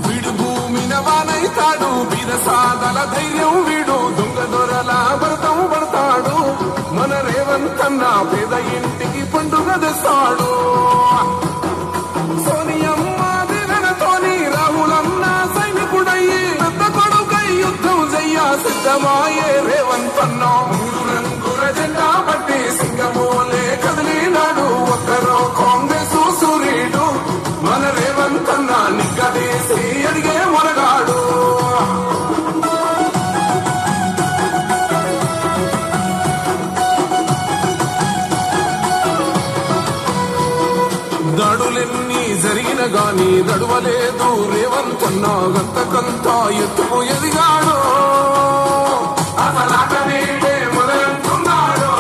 వీడు భూమిన వానైతాడు, వీరసాదల ధైర్యం వీడు, దొంగ దొరల భరతం పడతాడు. మన రేవంత్ అన్న పేద ఇంటికి పండుగ తెస్తాడు. సోనియమ్మ దినతోని రాహులన్న సైనికుడయ్యి పెద్ద కొడుకై యుద్ధం చెయ్య సిద్ధమాయే రేవంత్ అన్న. మూడు రంగుల జెండా పట్టి సింగమోలే కదిలినాడు, ఒక్కరో కాంగ్రెస్ సూర్యుడు. మన రేవంత్ అన్న నిగ్గదీసి అడిగే మొనగాడు. దాడులెన్ని జరిగిన గాని దడువలేదు రేవంత్ అన్న, గంతకంతా ఎత్తుకు ఎదిగాడు. మొదలంటున్నాడు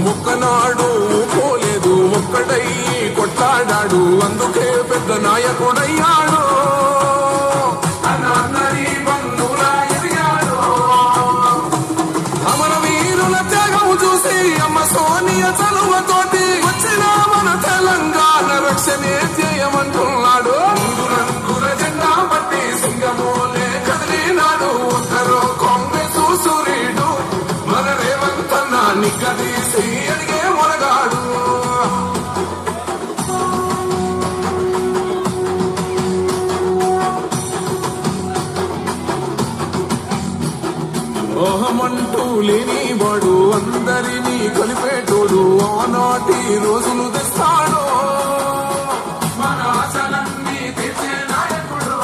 మొక్కనాడు పోలేదు, ఒక్కడయ్యి కొట్లాడాడు, అందుకే పెద్ద నాయకుడయ్యాడు. అన్నరి బంధువులా ఎదిగాడు. అమరవీరుల త్యాగం చూసి అమ్మ సోనియ చలువతోటి వచ్చిన మన తెలంగాణ రక్షణే చేయమంటున్నాడు. మూడు రంగుల జెండా పట్టి సింగమోలే కదిలినాడు, ఒక్కరో కాంగ్రెస్ సూర్యుడు. మన రేవంత్ అన్న నిగ్గదీసి అడిగే మొనగాడు. ఓహమంటూ లేనివాడు, అందరినీ కలిపేటోడు, ఆనాటి రోజులు తెస్తాడు. మన ఆశలన్నీ తీర్చే నాయకుడు.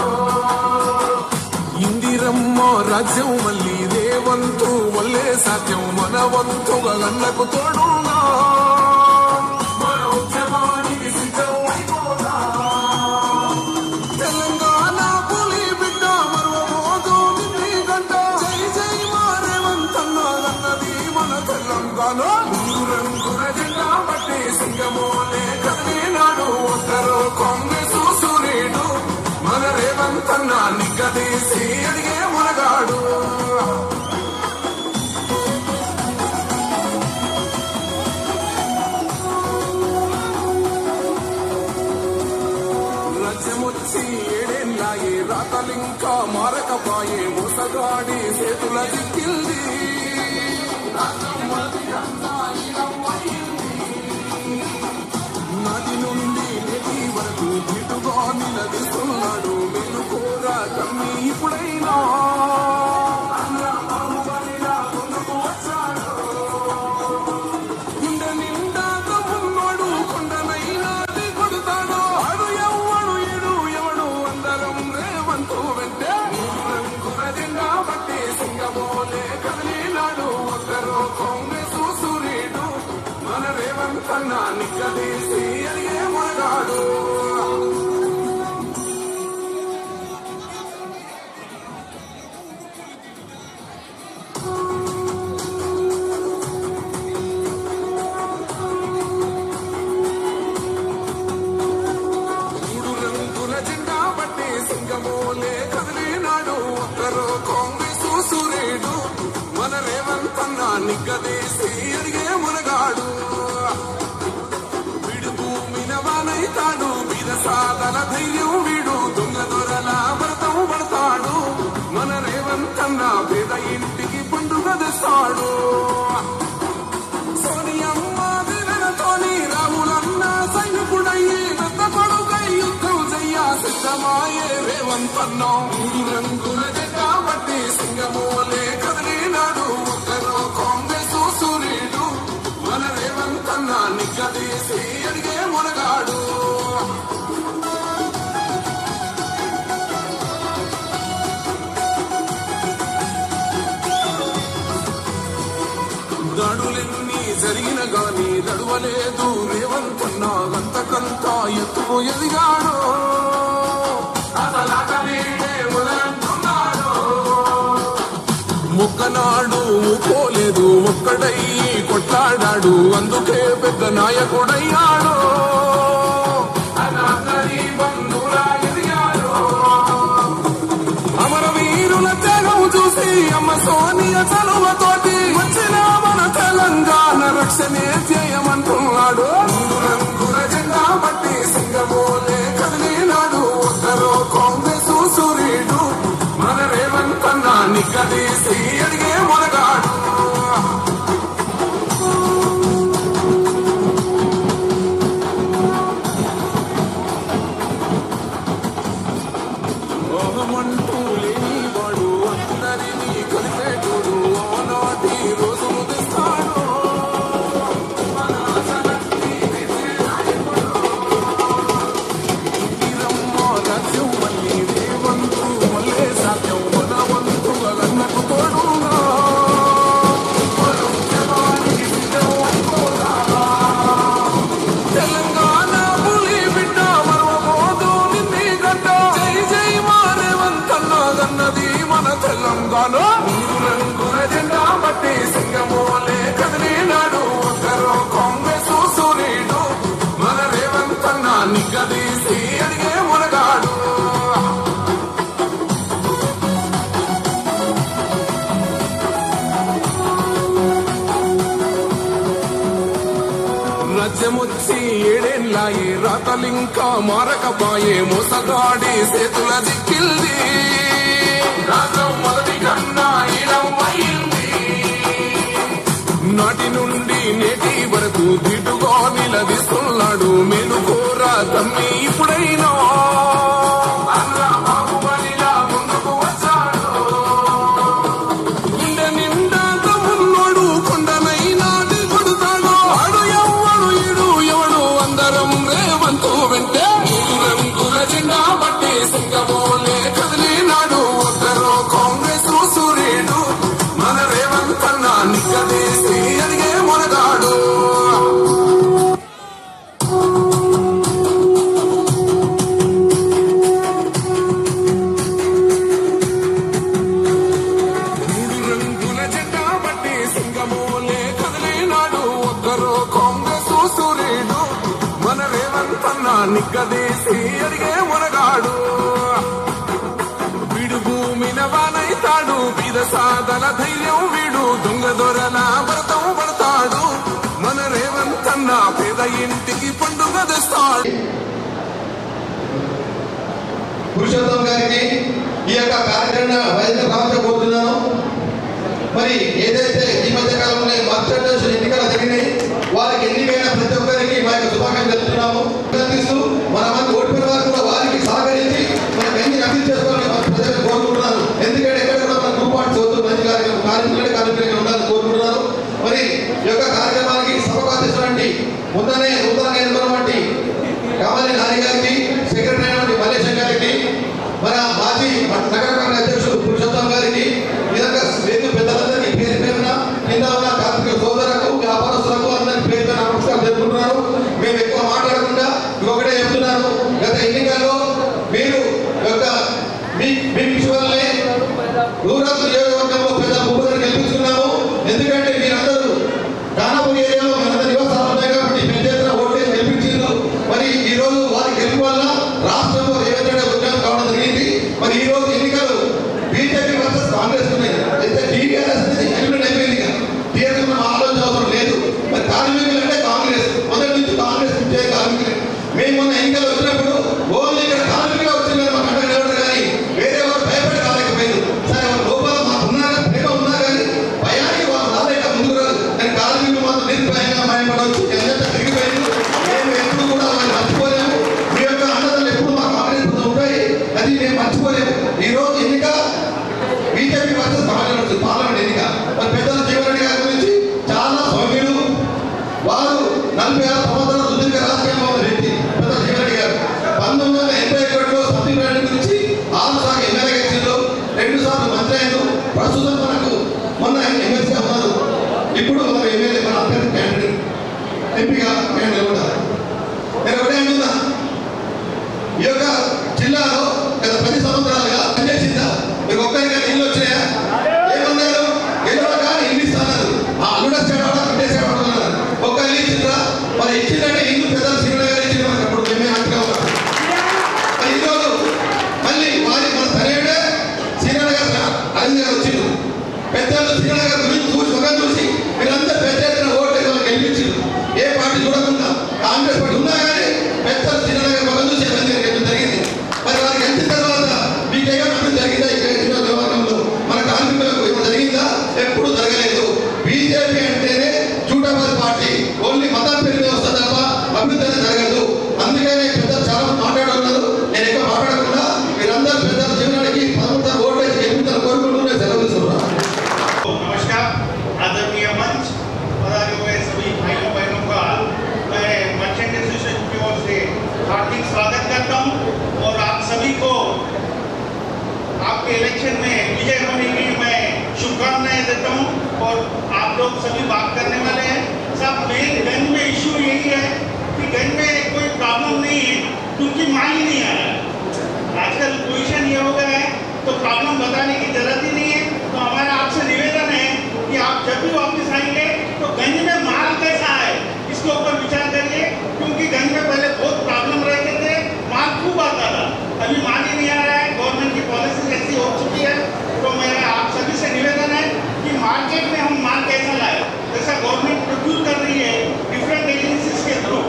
ఇందిరమ్మ రాజ్యం మళ్ళీ రేవంతు వల్లే సాధ్యం, మన వంతుగా అన్నకు తోడున్నా. మన ఉద్యమానికి సిద్ధం అయిపోదా. తెలంగాణ పులి బిడ్డ మరువబోదు నిన్ను గంట. జై జై మా రేవంత్ అన్న అన్నది మన తెలంగాణ. మూడు రంగుల జెండా పట్టి సింగమోలే కదిలినాడు, ఒక్కరో కాంగ్రెస్ సూర్యుడు. మన రేవంత్ అన్న నిగ్గదీసి అడిగే మొనగాడు. రాజ్యమొచ్చి ఏడేళ్ళాయే, రాతలింకా మారకపాయే, మోసగాడి చేతుల దిక్కింది. నది నుండి నది వరకు దిటుగా నిలదీస్తున్నాడు, మెలుకోర కమ్మి ఇప్పుడైనా. గుండె నిండా తమ్మున్నాడు, కొండనైనా కొడతాడు. అడు ఎవ్వడు ఏడు ఎవడు, అందరం రేవంతు వెంటే. రంగుల జెండా పట్టి సింగమోలే కదిలినాడు, ఒక్కరో కాంగ్రెస్ సూర్యుడు. మన రేవంత్ అన్న నిగ్గదీసి అడిగే మొనగాడు. మూడు రంగుల జెండా పట్టి సింగమోలే కదిలినాడు, ఒక్కరో కాంగ్రెస్ సూర్యుడు. మన రేవంత్ అన్న నిగ్గదీసి అడిగే మొనగాడు. వీడు భూమిన వానైతాడు, వీరసాదల ధైర్యం వీడు, దొంగ దొరల భరతం పడతాడు. మన రేవంత్ అన్న పేద ఇంటికి పండుగ తెస్తాడు. సోనియమ్మ దినతోని రాహులన్న సైనికుడయ్యి పెద్ద కొడుకై యుద్ధం చెయ్య సిద్ధమాయే రేవంత్ అన్న. మూడు రంగుల జెండా పట్టి సింగమోలే కదిలినాడు, ఒక్కరో కాంగ్రెస్ సూర్యుడు. మన రేవంత్ అన్న నిగ్గదీసి అడిగే మొనగాడు. దాడులెన్ని జరిగిన గాని దడువలేదు రేవంత్ అన్న, గంతకంతా ఎత్తుకు ఎదిగాడు. మొక్కనాడు పోలేదు, ఒక్కడయ్యి కొట్లాడాడు, అందుకే పెద్ద నాయకుడయ్యాడు. అమరవీరుల త్యాగం చూసి అమ్మ సోనియ చలువతోటి వచ్చిన మన తెలంగాణ రక్షణే చేయమంటున్నాడు. రంగుల జెండా పట్టి సింగమోలే కదిలినాడు, నిక్కదీసి అడిగే మొనగాడు ఓహమంటూ లేనివాడు అందరినీ కలిపేటోడు ఓనాటి రోజులు తెస్తాడు రాజ్యం మళ్ళీ రేవంతు మళ్ళీ సాధ్యం మన వంతుగా గన్నకు తోడుగా తెలంగాణ పులి బిడ్డ మరవబోదు నిన్నే గడ్డ జై జై మా రేవంత్ అన్నదన్నది మన తెలంగాణ మూడు రంగుల జెండా బట్టి సింగమోలే కదిలినాడు ఒక్కరో కాంగ్రెస్ సూర్యుడు మన రేవంత్ అన్న నిగ్గదీసి అడిగే మునగాడు రాజ్యమొచ్చి ఏడేళ్ళాయి రాతలింకా మారకపాయే మోసగాడి చేతుల దిక్కిల్ది రాజ్యం మొదటి కన్నా ఇలవైంది నాటి నుండి నేటి వరకు దిటుగా నిలదీస్తున్నాడు మేలుకోరా తమ్మి ఇప్పుడైనా అన్నా బాహుబలిలా ముందుకు వచ్చాడు గుండె నిండా తమ్మున్నోడు కొండనైనా కొడుతాడు ఆడు ఎవడు ఈడు ఎవడు అందరం రేవంతు వెంటే మూడు రంగుల జెండా బట్టి సింగమోలే కదిలినాడు ఒక్కరో కాంగ్రెస్ సూర్యుడు మన రేవంత్ అన్న నిక్కదీసి అడిగే మొనగాడు మూడు రంగుల జెండా బట్టి సింగమోలే కదిలినాడు ఒక్కరో కాంగ్రెస్ సూర్యుడు మన రేవంత్ అన్న నిక్కదీసి అడిగే మొనగాడు వీడు భూమిన వానైతాడు బీద సాదల ధైర్యం వీడు దొంగ దొరల వ్రతం పడతాడు మన రేవంత్ అన్న పేద ఇంటికి పండుగ తెస్తాడు పురుషోత్తం గారికి ఈ యొక్క కార్యక్రమ వైద్య రామకోరుతున్నాను. మరి ఏదైతే ఈ మధ్య కాలంలో మధ్యప్రదేశ్ ఎన్నికలు జరిగినాయి వారికి ఎన్నికైన ప్రతి ఒక్కరికి మా యొక్క శుభాకాంక్షలు తెలుపుతున్నాము. అభినందిస్తూ మన మంది ఓడిపోయిన వారు కూడా వారికి సహకరించి మనకు ఎన్ని అభివృద్ధి చేసుకోవాలని ప్రజలు కోరుకుంటున్నాను. ఎందుకంటే ఎక్కడ కూడా మన గ్రూప్ పార్టీ చదువుతూ మంచి కార్యక్రమాలు ఉండాలని కోరుకుంటున్నాను. మరి ఈ యొక్క కార్యక్రమానికి సభకు అందిస్తున్నటువంటి ముందనే నూతనంగా ఎన్నుకున్నటువంటి కామాలి నాని గారికి, సెక్రటరీ అయినటువంటి మల్లేశం గారికి, మన మాజీ నగర కాంగ్రెస్ అధ్యక్షుడు పురుషోత్తం గారికి, విధంగా వేదిక పెద్దలందరికీ పేరు పేరున కింద ఉన్న కార్మిక సోదరులకు, వ్యాపారస్తులకు అందరికీ పేరు పేరున నమస్కారం జరుపుకుంటున్నాను. మేము ఎక్కువ మాట్లాడకుండా ఇంకొకటే చెప్తున్నాను. గత ఎన్నికల్లో మీరు యొక్క మీ విషయాలనే రూరల్ నియోజకవర్గంలో పెద్ద భూపతిని గెలిపించుకున్నాము. ఎందుకంటే మీరందరూ కానపూర్ ఏరియాలో మనందరి నివాసాలు ఉన్నాయి కాబట్టి పెద్ద ఎత్తున ఓటేసి గెలిపించారు. మరి ఈ రోజు వారి గెలుపు వల్ల రాష్ట్రంలో రేవంత్ రెడ్డి ఉద్యోగం కావడం జరిగింది. మరి ఈ రోజు ఎన్నికలు బీజేపీ వర్సెస్ కాంగ్రెస్ ఉన్నాయి. అయితే టీఆర్ఎస్ ఎలిమినేట్ అయిపోయింది. టీఆర్ఎస్ మనం ఆలోచన అవసరం లేదు. మరి కార్మికులు అంటే కాంగ్రెస్ మొదటి నుంచి కాంగ్రెస్ కార్మికులు. మేము మొన్న ఎన్నికలు వచ్చినప్పుడు ఓన్లీ ఇక్కడ కార్మికులు వచ్చింది మాకు అంటే నిలబడరు కానీ వేరే వారు భయపడి రాలేకపోయింది. సరే వాళ్ళ లోపల మాకు ఉన్నా ప్రేమ ఉన్నా కానీ భయానికి వాళ్ళు రాలేక ముందుకు రాదు. కానీ కార్మికులు మాత్రం నిర్భయంగా భయపడవచ్చు. ఎంత తిరిగిపోయింది. మేము ఎప్పుడు కూడా వాళ్ళు మర్చిపోలేము. మీ యొక్క అన్నదాలు ఎప్పుడు మా కాంగ్రెస్ ఉంటాయి. అది మేము మర్చిపోలేము. ఈ రోజు ఎన్నిక బీజేపీ వర్సెస్ పార్లమెంట్ ఎన్నిక. మరి పెద్దలు జీవన్ గారి గురించి చాలా సౌమ్యులు. వారు 46 సంవత్సరాల సుదీర్ఘ రాజకీయంలో ఉన్న వ్యక్తి పెద్ద జీవన్ గారు. 1981లో సత్యనారాయణ గురించి 6 సార్లు ఎమ్మెల్యే గెలిచారు, 2 సార్లు మంత్రి అయ్యారు. ప్రస్తుతం మనకు మొన్న ఎమ్మెల్సీ ఉన్నారు. ఇప్పుడు మన ఎమ్మెల్యే మన అభ్యర్థి క్యాండిడేట్ ఎంపీగా నిలబడ్డారు. నేను ఒకటే అంటున్నా, ఈ యొక్క జిల్లాలో గత 10 సంవత్సరాలుగా పనిచేసిందా? మీకు ఒక్కరిగా నీళ్ళు వచ్చినాయా? ఏమన్నారు? గెలవక ఇల్లు ఇస్తున్నారు. ఆ అల్లుడ సేవడా బిడ్డ సేవడా ఒక్క ఇల్లు ఇచ్చిందా? మరి ఇచ్చిందంటే ఇల్లు పెద్దలు శ్రీమణ గారు ఇచ్చింది. మనకు అప్పుడు మేమే అంటగా ఉన్నాం. మరి ఈరోజు మళ్ళీ వారి మన తనేడే శ్రీమణ గారు అరవింద్ గారు వచ్చిండు. పెద్దలు శ్రీమణ గారు గురించి చూసి ముఖం చూసి మీరందరూ పెద్ద ఎత్తున ఓట్లు గెలిపించారు. ఏ పార్టీ చూడకుండా కాంగ్రెస్ పార్టీ ఉన్నా కానీ పెద్దలు శ్రీమణ గారు ముఖం చూసి అరవింద్ గారు గెలిపి జరిగింది. మరి వారికి గెలిచిన తర్వాత మీకు ఏమైనా జరిగిందా ఇక్కడ నియోజకవర్గంలో మన కాంగ్రెస్ आपके इलेक्शन में विजय होने की मैं शुभकामनाएं देता हूँ। और आप लोग सभी बात करने वाले हैं। सब मेन गंज में इश्यू यही है कि गंज में कोई प्रॉब्लम नहीं है क्योंकि माल ही नहीं आ रहा है। आजकल पोजीशन ये हो गया है तो प्रॉब्लम बताने की जरूरत ही नहीं है। तो हमारा आपसे निवेदन है कि आप जब भी वापस आएंगे तो गंज में माल कैसा है इसके ऊपर विचार करिए, क्योंकि गंज में पहले बहुत प्रॉब्लम रहते थे, माल खूब आता था, अभी माल ही नहीं आ रहा है। गवर्नमेंट की पॉलिसी ऐसी हो चुकी है। तो मेरा आप सभी से निवेदन है कि मार्केट में हम माल कैसा लाए, जैसा गवर्नमेंट प्रोक्यूर कर रही है डिफरेंट एजेंसीज के थ्रू,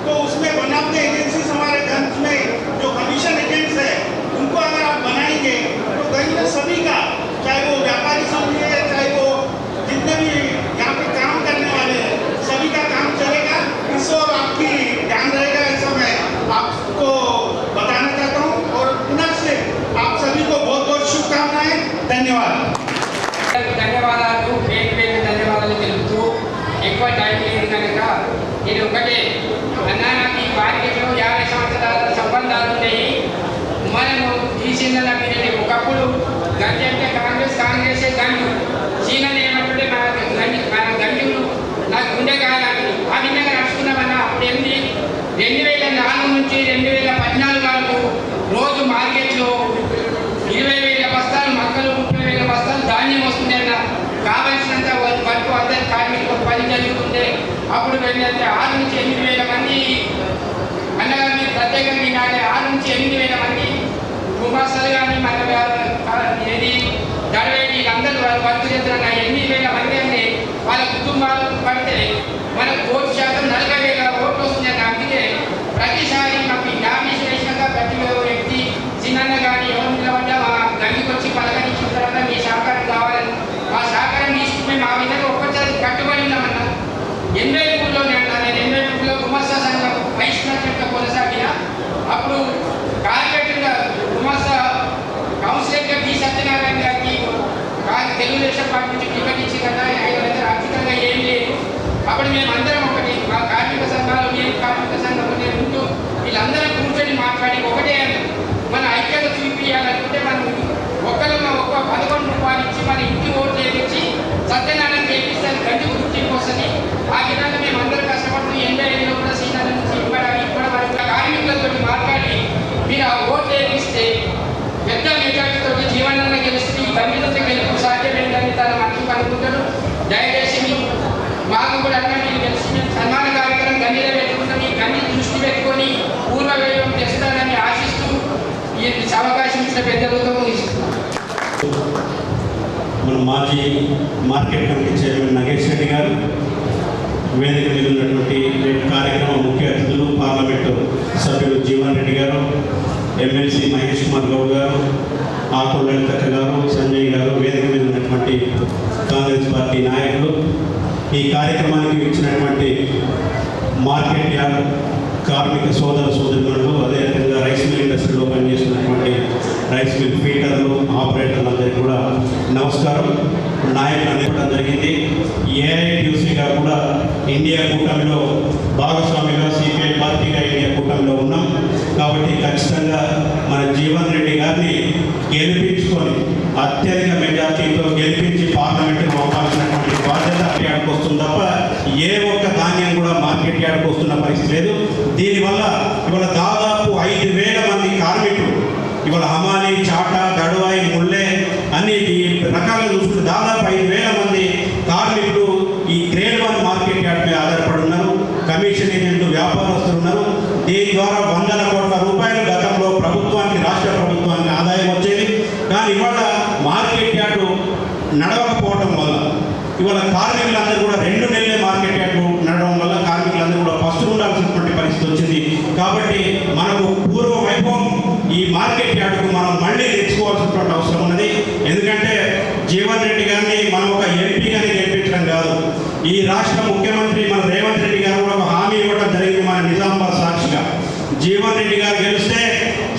तो उसमें वन ऑफ द एजेंसीज हमारे गंज में जो कमीशन एजेंट्स है उनको अगर आप बनाएंगे तो गंज में सभी का, चाहे वो व्यापारी समझिए चाहे वो जितने भी यहाँ पे काम करने वाले हैं, सभी का काम चलेगा। इस और आपकी ध्यान रहेगा, ऐसा मैं आपको बताना चाहता हूँ। और पुनः से आप सभी को बहुत बहुत शुभकामनाएं। धन्यवाद। ధన్యవాదాలు పేరు ధన్యవాదాలు తెలుపుతూ ఎక్కువ టైం లేదు కనుక నేను ఒకటే అన్నా, నాకు ఈ మార్కెట్లో 50 సంవత్సరాల సంబంధాలు ఉన్నాయి. మనము తీసిందన్న మీరు ఒకప్పుడు గంజి అంటే కాంగ్రెస్ గంజు చీనని ఏమంటుంటే మన గంజులు నాకు గుండె కాయాలి ఆ విధంగా నడుచుకున్నామన్నా. అప్పుడు ఏంటి 2004 నుంచి 2014 వరకు రోజు మార్కెట్లో 20,000 బస్తాలు మక్కలు, 30,000 బస్తాలు ధాన్యం వస్తుందన్న. కావలసినంత వరకు అందరి కార్మికులకు పని జరుగుతుండే. అప్పుడు వెళ్ళంటే 6 నుంచి 8,000 మంది అన్నగారు మీరు ప్రత్యేకంగా వినాలి, 6 నుంచి 8,000 మంది గుమాస్తాలు కానీ మన ఏది దడవేడి వీళ్ళందరూ వాళ్ళు వర్క్ చేస్తున్న 8,000 మంది అంటే వాళ్ళ కుటుంబాలు పడితే మనకు ఓటు శాతం 40,000 ఓట్లు వస్తుందని. అందుకే ప్రతిసారి మాకు డామేజ్ చేసినాక ప్రతి వ్యక్తి చిన్న కానీ ఎవరు నిలబడ్డా మా గంగికి వచ్చి పలకరించిన తర్వాత మీ సహకారం కావాలని మా సహకారం తీసుకుని మా విధంగా ఒక్కసారి కట్టుబడి ఉన్నామన్నా. 83లోనే అన్నా, నేను 83లో గుమస్తా సంఘం వైస్ ప్రెసిడెంట్గా కొనసాగిన. అప్పుడు కార్పొరేటర్గా గుమస్తా కౌన్సిలర్గా బి సత్యనారాయణ గారికి తెలుగుదేశం పార్టీ నుంచి టికెట్ ఇచ్చి కదా, ఆయన దగ్గర ఆర్థికంగా ఏం లేదు. అప్పుడు మేమందరం ఒకటి, మా కార్మిక సంఘాలు, నేను కార్మిక సంఘం ఉంటూ వీళ్ళందరం కూర్చొని మాట్లాడి ఒకటే మన ఐక్యత చూపించాలనుకుంటే మనం ఒక్క 11 రూపాయలు ఇచ్చి మన ఇంటి ఓటు చేయించి సత్యనారాయణ చేపిస్తాను గంటి గుర్తింపు వస్తుంది. ఆ విధంగా మేము అందరూ కష్టపడుతూ 85లో కూడా శ్రీనగర్ నుంచి ఇప్పటి వరకు కార్మికులతో మాట్లాడి మీరు ఆ ఓటు చేపిస్తే పెద్ద మెజార్టీతో జీవనాన్ని గెలుస్తుంది, ఈ గంటితో గెలుపు సాధ్యమేందని తన మనసు అనుకుంటాడు. దయచేసి మాకు కూడా అన్న మీరు తెలిసి మేము సన్మాన కార్యక్రమం గండిలో పెట్టుకుంటాం. ఈ గండి దృష్టి పెట్టుకొని పూర్వ వేగం తెస్తానని ఆశిస్తూ ఈ అవకాశం ఇచ్చిన పెద్దలతో మన మాజీ market committee chairman Nagesh Reddy గారు, వేదిక మీద ఉన్నటువంటి కార్యక్రమం ముఖ్య అతిథులు పార్లమెంటు సభ్యులు జీవన్ రెడ్డి గారు, ఎమ్మెల్సీ మహేష్ కుమార్ గౌడ్ గారు, ఆకుల లలితక్క గారు, సంజయ్ గారు, వేదిక మీద ఉన్నటువంటి కాంగ్రెస్ పార్టీ నాయకులు, ఈ కార్యక్రమానికి ఇచ్చినటువంటి మార్కెట్ యార్డ్ కార్మిక సోదరులు, అదేవిధంగా రైస్ మిల్ ఇండస్ట్రీలో పనిచేస్తున్నటువంటి రైస్ మిల్ ఫీడర్లు, ఆపరేటర్లందరికీ కూడా నమస్కారం. నాయకులు అనేప్పడం జరిగింది. ఏఐటీయూసీగా కూడా ఇండియా కూటమిలో భాగస్వామిగా, సిపిఐ పార్టీగా ఇండియా కూటమిలో ఉన్నాం. కాబట్టి ఖచ్చితంగా మన జీవన్ రెడ్డి గారిని గెలిపించుకొని అత్యధిక మెజార్టీతో గెలిపించి పార్లమెంటుకు పంపాల్సినటువంటి బాధ్యత యార్డ్కి వస్తుంది తప్ప ఏ ఒక్క ధాన్యం కూడా మార్కెట్ యార్డ్కి వస్తున్న పరిస్థితి లేదు. దీనివల్ల ఇవాళ దాదాపు 5,000 మంది కార్మికులు, ఇవాళ హమాలి, చాటా, దడువాయి, ముల్లె అన్ని రకాలుగా చూసుకుంటే దాదాపు 5,000 మంది కార్మికులు ఈ గ్రేడ్ 1 మార్కెట్ యార్డ్ మీద ఆధారపడి ఉన్నారు. కమిషన్ ఏజెంట్లు, వ్యాపారస్తులు ఉన్నారు. దీని ద్వారా వందల కోట్ల రూపాయలు గతంలో ప్రభుత్వానికి, రాష్ట్ర ప్రభుత్వానికి ఆదాయం వచ్చేది. కానీ ఇవాళ మార్కెట్ యార్డు నడవకపోవడం వల్ల ఇవాళ కార్మికులందరూ కూడా 2 నెలలే మార్కెట్ యార్డు నడవడం వల్ల కార్మికులందరూ కూడా ఫస్ట్ ఉండాల్సినటువంటి పరిస్థితి వచ్చింది. కాబట్టి మనకు పూర్వ వైభవం ఈ మార్కెట్ యార్డుకు మనం మళ్ళీ తెచ్చుకోవాల్సినటువంటి అవసరం ఉన్నది. ఎందుకంటే జీవన్ రెడ్డి గారిని మనం ఒక ఎంపీగానే గెలిపించడం కాదు, ఈ రాష్ట్ర ముఖ్యమంత్రి మన రేవంత్ రెడ్డి గారు కూడా ఒక హామీ ఇవ్వడం జరిగింది. మన నిజామాబాద్ సాక్షిగా జీవన్ రెడ్డి గారు గెలిస్తే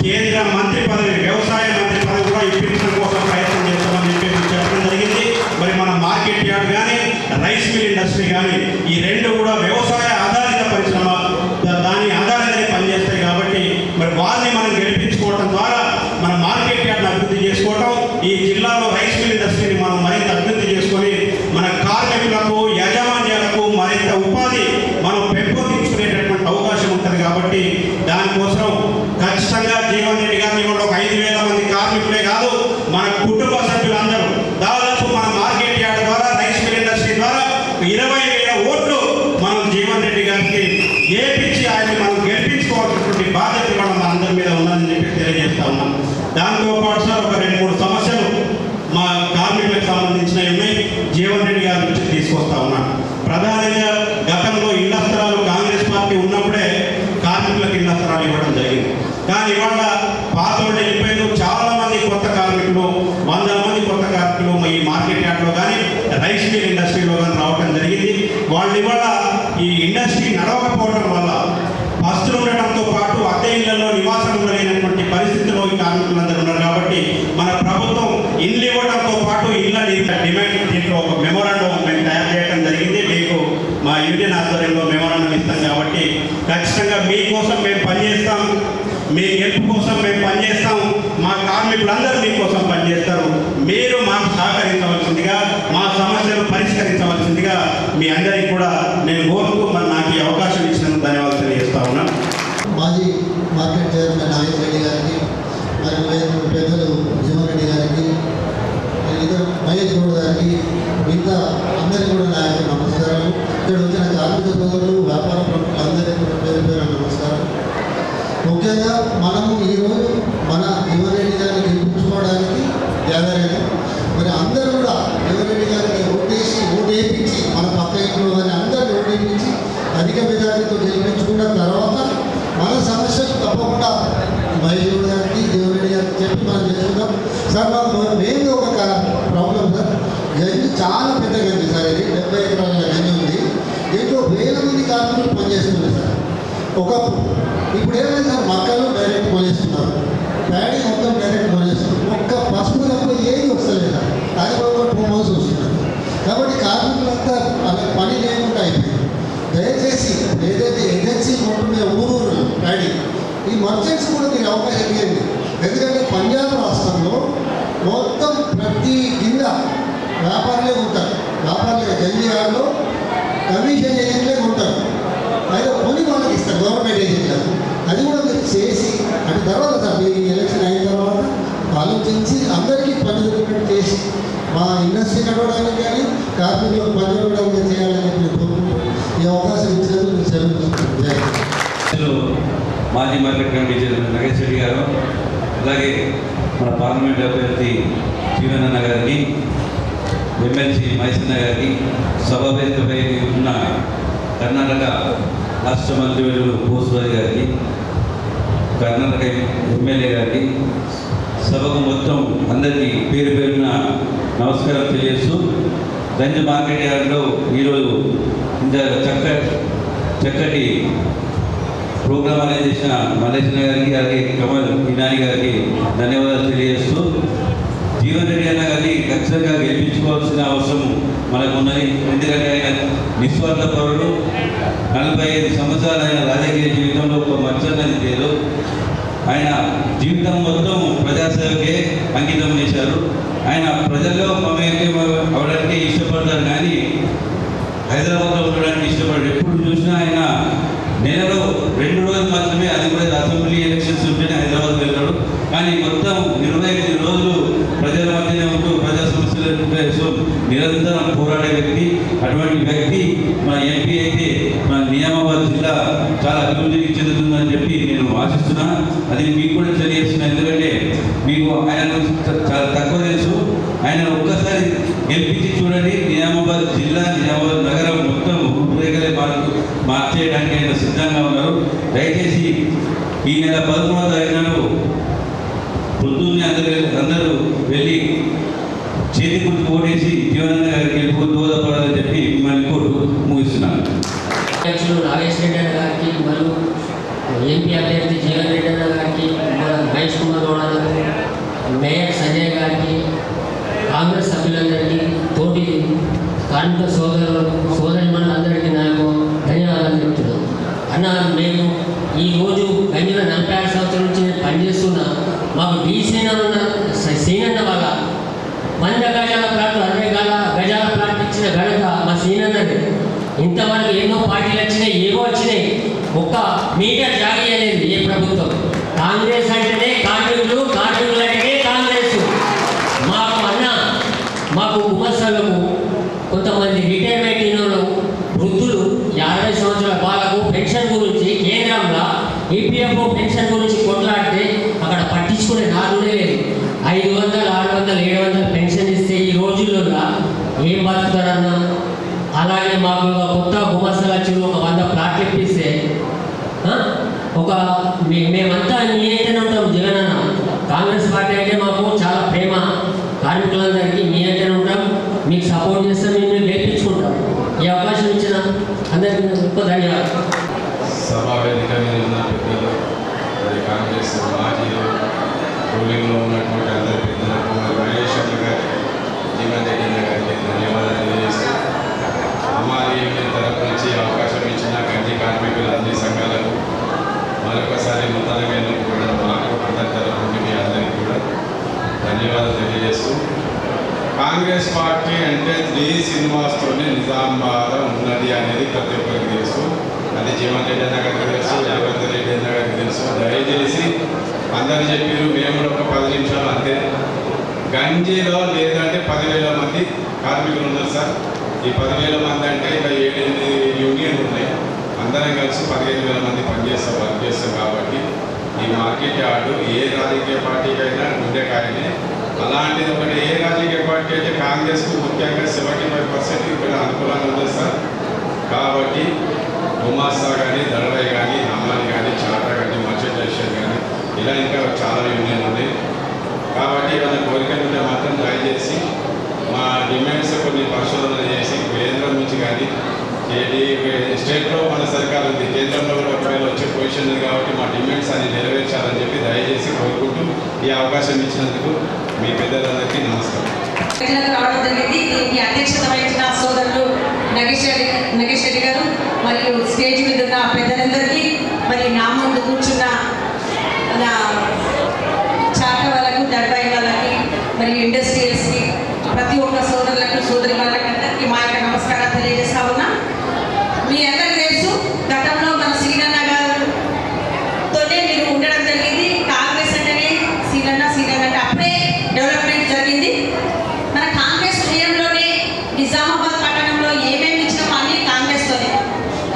కేంద్ర మంత్రి పదవి, వ్యవసాయ మంత్రి పదవి కూడా ఇప్పించడం కోసం ప్రయత్నం చేస్తామని చెప్పి చెప్పడం జరిగింది. మరి మన మార్కెట్ యార్డ్ కానీ, రైస్ మిల్ ఇండస్ట్రీ కానీ ఈ రెండు కూడా వ్యవసాయ ఆధారిత పరిశ్రమ, దాని ఆధారంగానే పనిచేస్తాయి. కాబట్టి మరి వారిని మనం గెలిపించుకోవడం ద్వారా మన మార్కెట్ యార్డ్ని అభివృద్ధి చేసుకోవటం, దాంతోపాటు సార్ ఒక 2-3 సమస్యలు మా కార్మికులకు సంబంధించినవి ఉన్నాయి. జీవన్ రెడ్డి గారి నుంచి తీసుకొస్తా ఉన్నాను. ప్రధానంగా గతంలో ఇళ్ల స్థలాలు కాంగ్రెస్ పార్టీ ఉన్నప్పుడే కార్మికులకు ఇళ్ల స్థలాలు ఇవ్వడం జరిగింది. కానీ ఇవాళ పాతోళ్ళు వెళ్ళిపోయారు. చాలా మంది కొత్త కార్మికులు, 100 మంది కొత్త కార్మికులు ఈ మార్కెట్ యార్డ్లో కానీ రైస్ మిల్ ఇండస్ట్రీలో కానీ రావడం జరిగింది. వాళ్ళు ఇవాళ ఈ ఇండస్ట్రీ నడవకపోవడం వల్ల పస్తులు ఉండటంతో పాటు అద్దె ఇళ్లలో నివాసం లేనటువంటి పరిస్థితిలో ఈ కార్మికులందరూ ఉన్నారు. కాబట్టి మన ప్రభుత్వం ఇల్లు ఇవ్వడంతో పాటు ఇళ్ళ డిమాండ్ దీంట్లో ఒక మెమోరాండం మేము తయారు చేయడం జరిగింది. మీకు మా యూనియన్ ఆధ్వర్యంలో మెమోరాండం ఇస్తాం. కాబట్టి ఖచ్చితంగా మీకోసం మేము పనిచేస్తాం, మీ గెలుపు కోసం మేము పనిచేస్తాం. మా కార్మికులందరూ మీకోసం పనిచేస్తారు. మీరు మాకు సహకరించవలసిందిగా, మా సమస్యలు పరిష్కరించవలసిందిగా మీ అందరికీ కూడా నేను కోరుతూ మరి నాకు ఈ అవకాశం ఇచ్చినందుకు ధన్యవాదాలు తెలియజేస్తా ఉన్నాను. మాజీ మార్కెట్ చైర్మన్ నాగేశ్వర రెడ్డి గారికి, మరియు పెద్దలు జీవన్ రెడ్డి గారికి, ఇద్దరు మహేష్ గౌడ్ గారికి, మిగతా అందరికీ కూడా నా యొక్క నమస్కారాలు. ఇక్కడ వచ్చిన కార్మిక సోదరులు, వ్యాపార ప్రముఖులందరికీ కూడా పేరు పేరు నమస్కారం. ముఖ్యంగా మనము ఈరోజు మన జీవన్ రెడ్డి గారిని గెలిపించుకోవడానికి గ్యాదర్. మరి అందరూ కూడా జీవన్ రెడ్డి గారికి ఓటేపించి మన పక్క ఇంట్లో కానీ అందరినీ ఓటేపించి అధిక మెజారిటీతో గెలిపించుకున్న తర్వాత మన సమస్యలు తప్పకుండా మహేష్ గారికి, జీవన్ రెడ్డి గారికి చెప్పి మనం చేసుకుందాం. సార్ మాకు మెయిన్గా ఒక ప్రాబ్లం సార్, గంజి చాలా పెద్ద గంజి సార్. ఇది 70 ఎకరాల గంజి ఉంది. దీంట్లో వేల మంది కార్మికులు పనిచేస్తున్నారు సార్. ఒకప్పుడు ఇప్పుడు ఏమైంది సార్, మక్కలు డైరెక్ట్ కొనేస్తున్నారు, ప్యాడీ మొత్తం డైరెక్ట్ కొనేస్తున్నారు. ఒక్క పసుపు తప్ప ఏది వస్తలేదు సార్. అది కూడా 2 months వస్తున్నారు. కాబట్టి కార్మికులంతా పని లేకుండా అయిపోయింది. దయచేసి ఏదైతే ఏజెన్సీ ఉంటుందో ఊరు ప్యాడీ, ఈ మర్చెంట్స్ కూడా మీరు అవకాశం ఇవ్వండి. ఎందుకంటే పంజాబ్ రాష్ట్రంలో మొత్తం ప్రతి కింద వ్యాపారులే ఉంటారు. వ్యాపారులే గంజియాల్లో కమిషన్ ఏజెంట్లే ఉంటారు. అయితే కొని వాళ్ళకి ఇస్తారు గవర్నమెంట్ ఏజెంట్లకు. అది కూడా మీరు చేసి అంటే తర్వాత సార్ మీ ఎలక్షన్ అయిన తర్వాత ఆలోచించి అందరికీ పని దొరికినట్టు చేసి మా ఇండస్ట్రీ నడవడానికి కానీ కార్మికులకు పని దొరకడానికి చేయాలని చెప్పి కోరుకుంటూ ఈ అవకాశం ఇచ్చినందుకు నేను సెలవు. మాజీ market committee chairman Nageswara Reddy గారు, అలాగే మన పార్లమెంట్ అభ్యర్థి జీవనన్న గారికి, ఎమ్మెల్సీ మహేశన్న గారికి, సభావేదికపై ఉన్న కర్ణాటక రాష్ట్ర మంత్రివర్యులు బోసురాజు గారికి, కర్ణాటక ఎమ్మెల్యే గారికి, సభకు మొత్తం అందరికీ పేరు పేరున నమస్కారం తెలియజేస్తూ, గంజి మార్కెట్ యార్డ్లో ఈరోజు ఇంత చక్కటి ప్రోగ్రామ్ అనేది చేసిన మల్లేశన్న గారికి, అలాగే కమల్ ఇనాని గారికి ధన్యవాదాలు తెలియజేస్తూ, జీవన్ రెడ్డి అన్న గారిని ఖచ్చితంగా గెలిపించుకోవాల్సిన అవసరం మనకు ఉన్నది. ఎందుకంటే ఆయన నిస్వార్థ పరుడు. 45 సంవత్సరాలు ఆయన రాజకీయ జీవితంలో ఒక మచ్చన్నది లేదు. ఆయన జీవితం మొత్తం ప్రజాసేవకే అంకితం చేశారు. ఆయన ప్రజల్లో మమేకం అవడానికి ఇష్టపడతారు, కానీ హైదరాబాద్లో ఉండడానికి ఇష్టపడరు. ఎప్పుడు చూసినా ఆయన నెలలో 2 రోజులు మాత్రమే, అది కూడా అసెంబ్లీ ఎలక్షన్స్ ఉంటేనే హైదరాబాద్ వెళ్తాడు. కానీ మొత్తం 25 రోజులు ప్రజల మధ్యనే ఉంటూ ప్రజా సమస్యల కోసం నిరంతరం పోరాడే వ్యక్తి. అటువంటి వ్యక్తి మన ఎంపీ అయితే మన నిజామాబాద్ జిల్లా చాలా అభివృద్ధికి చెందుతుందని చెప్పి నేను ఆశిస్తున్నా. అది మీకు కూడా తెలియజేస్తున్నా. ఎందుకంటే మీకు ఆయన చాలా తక్కువ తెలుసు. ఆయన ఒక్కసారి గెలిపించి చూడండి. నిజామాబాద్ జిల్లా, నిజామాబాద్ నగరం మొత్తం రూపురేఖలే మార్చేయడానికి ఆయన సిద్ధంగా ఉన్నారు. దయచేసి ఈ నెల 11వ తారీఖున పొద్దున్నే అందరూ వెళ్ళి చేతి గుర్తు ఓటేసి జీవనన్న గారికి గెలుపు దోహదపడాలని చెప్పి మిమ్మల్ని కోరు ముగిస్తున్నాను. అధ్యక్షులు నాగేశ్వర రెడ్డి గారికి, మరియు ఎంపీ అభ్యర్థి జీవన్ రెడ్డి అన్న గారికి, మహేష్ కుమార్ గౌడ గారికి, మేయర్ సంజయ్ గారికి, కాంగ్రెస్ సభ్యులందరికీ, తోటి కార్మిక సోదరిమణులందరికీ నాకు ధన్యవాదాలు చెప్తున్నాను. అన్న, మేము ఈరోజు గంజిన 46 సంవత్సరాల నుంచి నేను పనిచేస్తున్నా. మాకు సీనన్న వల్ల 100 గజాల ప్లాట్, 60 గజాల ప్లాట్ ఇచ్చిన ఘనత మా సీనన్నది. ఇంతవరకు ఎన్నో పార్టీలు వచ్చినాయి, ఏవో వచ్చినాయి, ఒక్క మీటర్ జాగీ అనేది ఏ ప్రభుత్వం. కాంగ్రెస్ అంటేనే కార్మికులు, కార్మికులు అంటేనే కాంగ్రెస్. మాకు గుమస్తలకు కొంతమంది రిటైర్మెంట్ అయిన వాళ్ళు 700 పెన్షన్ ఇస్తే ఈ రోజుల్లో ఏం బతుకుతారన్నా. అలాగే మాకు ఒక కొత్త గుమస్తలు వచ్చి ఒక 100 ప్లాట్లు ఇప్పిస్తే మేమంతా నీ అయితేనే ఉంటాం జగన్ అన్న. కాంగ్రెస్ పార్టీ అంటే మాకు చాలా ప్రేమ, కార్మికులందరికీ మీ అయితేనే ఉంటాం, మీకు సపోర్ట్ చేస్తాం, మేము గెలిపించుకుంటాం. ఈ అవకాశం ఇచ్చిన అందరికీ ఎక్కువ ధన్యవాదాలు. సభా వేదిక మీద ఉన్న పెద్దలు, మరి కాంగ్రెస్ మాజీ రూలింగ్లో ఉన్నటువంటి అందరి పెద్దలకు, మరి మహేష్ అన్న గారి, జీవన్ రెడ్డి అన్న గారికి ధన్యవాదాలు తెలియజేస్తూ, అమ్మాయి తరపు నుంచి అవకాశం ఇచ్చిన గంజి కార్మికుల అన్ని సంఘాలకు మరొకసారి నూతనంగా కూడా మాకు అందరి తరపు నుండి మీ అందరికీ కూడా ధన్యవాదాలు తెలియజేస్తూ, కాంగ్రెస్ పార్టీ అంటే 3 సినిమాస్తోనే నిజామాబాద్ ఉన్నది అనేది ప్రతి ఒక్కరికి తెలుసు. అది జీవన్ రెడ్డి అన్న గారికి తెలుసు, రేవంత్ రెడ్డి అన్న గారికి తెలుసు. దయచేసి అందరు చెప్పారు, మేము కూడా ఒక 10 నిమిషాలు అంతే. గంజిలో లేదంటే 10,000 మంది కార్మికులు ఉన్నారు సార్. ఈ 10,000 మంది అంటే ఇంకా 7-8 యూనియన్లు ఉన్నాయి. అందరం కలిసి 15,000 మంది వర్క్ చేస్తాం కాబట్టి ఈ మార్కెట్ యార్డు ఏ రాజకీయ పార్టీకైనా గుండెకాయనే. అలాంటిది ఒకటి ఏ రాజకీయ పార్టీ అయితే కాంగ్రెస్కు ముఖ్యంగా 75% ఇక్కడ అనుకూలంగా ఉంది సార్. కాబట్టి గుమాస్తా కానీ, దళవై కానీ, అమ్మాయి కానీ, చాటా కానీ, మర్చెంట్ స్టేషన్ కానీ, ఇలా ఇంకా చాలా యూనియన్లు ఉన్నాయి. కాబట్టి వాళ్ళ కోరికలు ఉంటే మాత్రం దయచేసి మా డిమాండ్స్ కొన్ని పరిశోధన చేసి కేంద్రం నుంచి కానీ, స్టేట్లో మన సర్కార్ ఉంది, కేంద్రంలో కూడా ఒకవేళ వచ్చే పొజిషన్ ఉంది కాబట్టి మా డిమాండ్స్ అన్ని నెరవేర్చాలని చెప్పి దయచేసి కోరుకుంటూ ఈ అవకాశం ఇచ్చినందుకు మీ పెద్దలందరికీ నమస్కారం. రావడం జరిగింది. దీనికి అధ్యక్షత వహించిన సోదరులు నగేష్ రెడ్డి గారు మరియు స్టేజ్ మీద ఉన్న పెద్దలందరికీ, మరి నా ముందు కూర్చున్న చాట వాళ్ళకు, దడ్బాయి వాళ్ళకి, మరియు ఇండస్ట్రియల్స్కి, ప్రతి ఒక్క సోదరులకు, సోదరి వాళ్ళకి అందరికీ మా యొక్క నమస్కారాలు తెలియజేస్తా ఉన్నా. మీ అందరికీ తెలుసు, గతంలో మన శ్రీనన్న గారితోనే మీరు ఉండడం జరిగింది. కాంగ్రెస్ అంటేనే శ్రీనన్న అంటే అప్పుడే డెవలప్మెంట్ జరిగింది. మన కాంగ్రెస్ హయాంలోనే నిజామాబాద్ పట్టణంలో ఏమేమి ఇచ్చినామో అన్ని కాంగ్రెస్తోనే.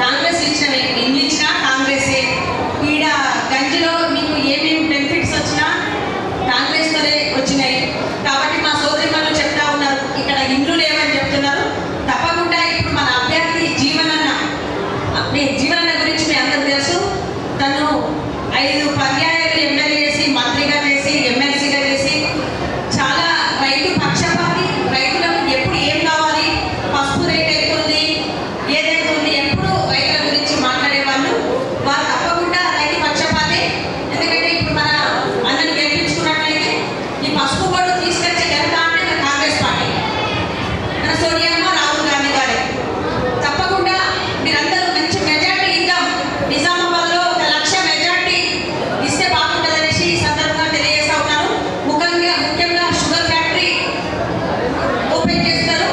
కాంగ్రెస్ ఇచ్చినవి ఎన్ని ఇచ్చినా కాంగ్రెసే. ఈడ గంజిలో మీకు ఏమేమి బెనిఫిట్స్ వచ్చినా కాంగ్రెస్తోనే వచ్చినాయి. కాబట్టి మా సోదరి వాళ్ళు చెప్తా ఉన్నారు, ఇక్కడ ఇండ్లు లేవని చెప్తున్నారు. తప్పకుండా ఇప్పుడు మన అభ్యర్థి జీవనన్న గురించి మీ అందరికీ తెలుసు. తను 5 పర్యాయాలు ఎమ్మెల్యే చేసి, మంత్రిగా చేసి, ఎమ్మెల్సీగా చేసి, చాలా రైతు పక్షపాతి. రైతులకు ఎప్పుడు ఏం కావాలి, పసుపు రేట్ ఎక్కుంది, ఏదెక్కుంది, ఎప్పుడు రైతుల గురించి మాట్లాడేవాళ్ళు. వారు తప్పకుండా రైతు పక్షపాతి. ఎందుకంటే ఇప్పుడు మన అన్నని గెలిపించుకున్నట్లయితే ఈ పసుపు కూడా తీసుకొచ్చే ఘనత అంటే కాంగ్రెస్ పార్టీ, మన సోనియమ్మ, రాహుల్ గాంధీ గారే. తప్పకుండా మీరందరూ మంచి మెజార్టీ ఇద్దాం. నిజామాబాద్లో 1 లక్ష మెజార్టీ ఇస్తే బాగుంటుందనేసి ఈ సందర్భంగా తెలియజేస్తా ఉన్నాను. ముఖ్యంగా షుగర్ ఫ్యాక్టరీ ఓపెన్ చేస్తారు.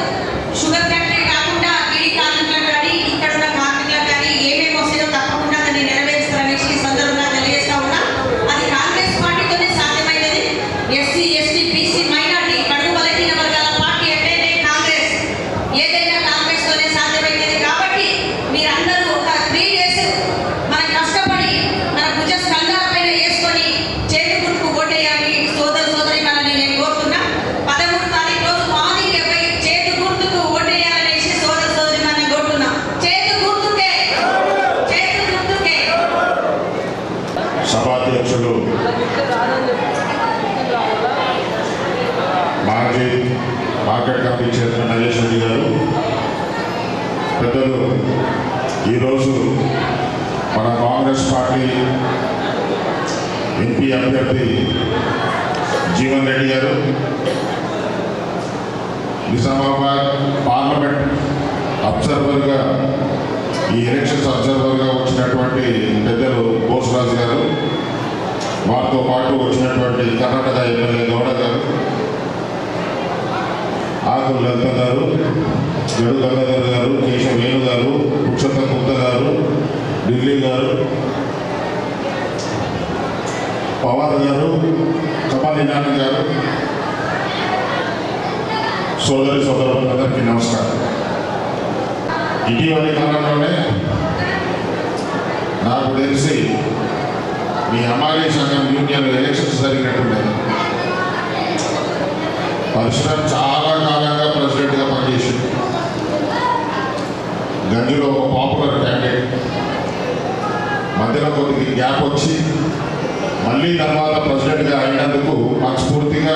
షుగర్ ఫ్యాక్టరీ కాకుండా బీడీ కార్మికులకు కానీ, ఇక్కడ ఉన్న కార్మికులకు కానీ ఏమేమి వస్తాయో తప్పకుండా దాన్ని నెరవేరుస్తారనేసి ఈ సందర్భంగా తెలియజేస్తా ఉన్నా. అది కాంగ్రెస్ పార్టీతోనే సాధ్యమైనది. ఎస్సీ, ఎస్టీ, బీసీ, మైనార్టీ, కడుగు బలహీన వర్గాల పార్టీ అంటేనే కాంగ్రెస్. ఏదైనా కాంగ్రెస్తోనే సాధ్యమైనది. కాబట్టి మీరందరూ ఒక 3 days మనం కష్టపడి మన భుజ స్కంధాల పైన వేసుకొని చేతి గుర్తుకు ఓటేయాలి. సోదరి మనని నేను కోరుతున్నా. 13 తారీఖు రోజు మార్నింగ్ చేతి గుర్తుకు ఓటేయాలనేసి సోదరి మనని కోరుతున్నా. చేతి గుర్తుకే. సభాధ్యక్షులు మాజీ market committee chairman Nagesh Reddy గారు, పెద్దలు, ఈరోజు మన కాంగ్రెస్ పార్టీ ఎంపీ అభ్యర్థి జీవన్ రెడ్డి గారు, నిజామాబాద్ పార్లమెంట్ అబ్జర్వర్గా, ఈ ఎలక్షన్స్ అబ్జర్వర్గా వచ్చినటువంటి పెద్దలు బోసరాజు గారు, వారితో పాటు వచ్చినటువంటి కర్ణాటక ఎమ్మెల్యే గౌడ గారు, ఆకుల లలిత గారు, గడు గంగాధర్ గారు, కేశవ వేణు గారు, పురుషోత్తం గుప్తా గారు, ఢిల్లీ గారు, పవన్ గారు, కమాలి నాని గారు, సోదరులందరికీ నమస్కారం. ఇటీవలి కాలంలోనే నాకు తెలిసి మీ హమాలీ సంఘం యూనియన్ ఎలక్షన్స్ జరిగినట్టున్నాయి. పరశురామ్ చాలా కాలంగా ప్రెసిడెంట్గా పనిచేసింది. గంజిలో ఒక పాపులర్ క్యాండిడేట్. మధ్యలో కొద్దిగా గ్యాప్ వచ్చి మళ్ళీ తర్వాత ప్రెసిడెంట్గా అయినందుకు మనస్ఫూర్తిగా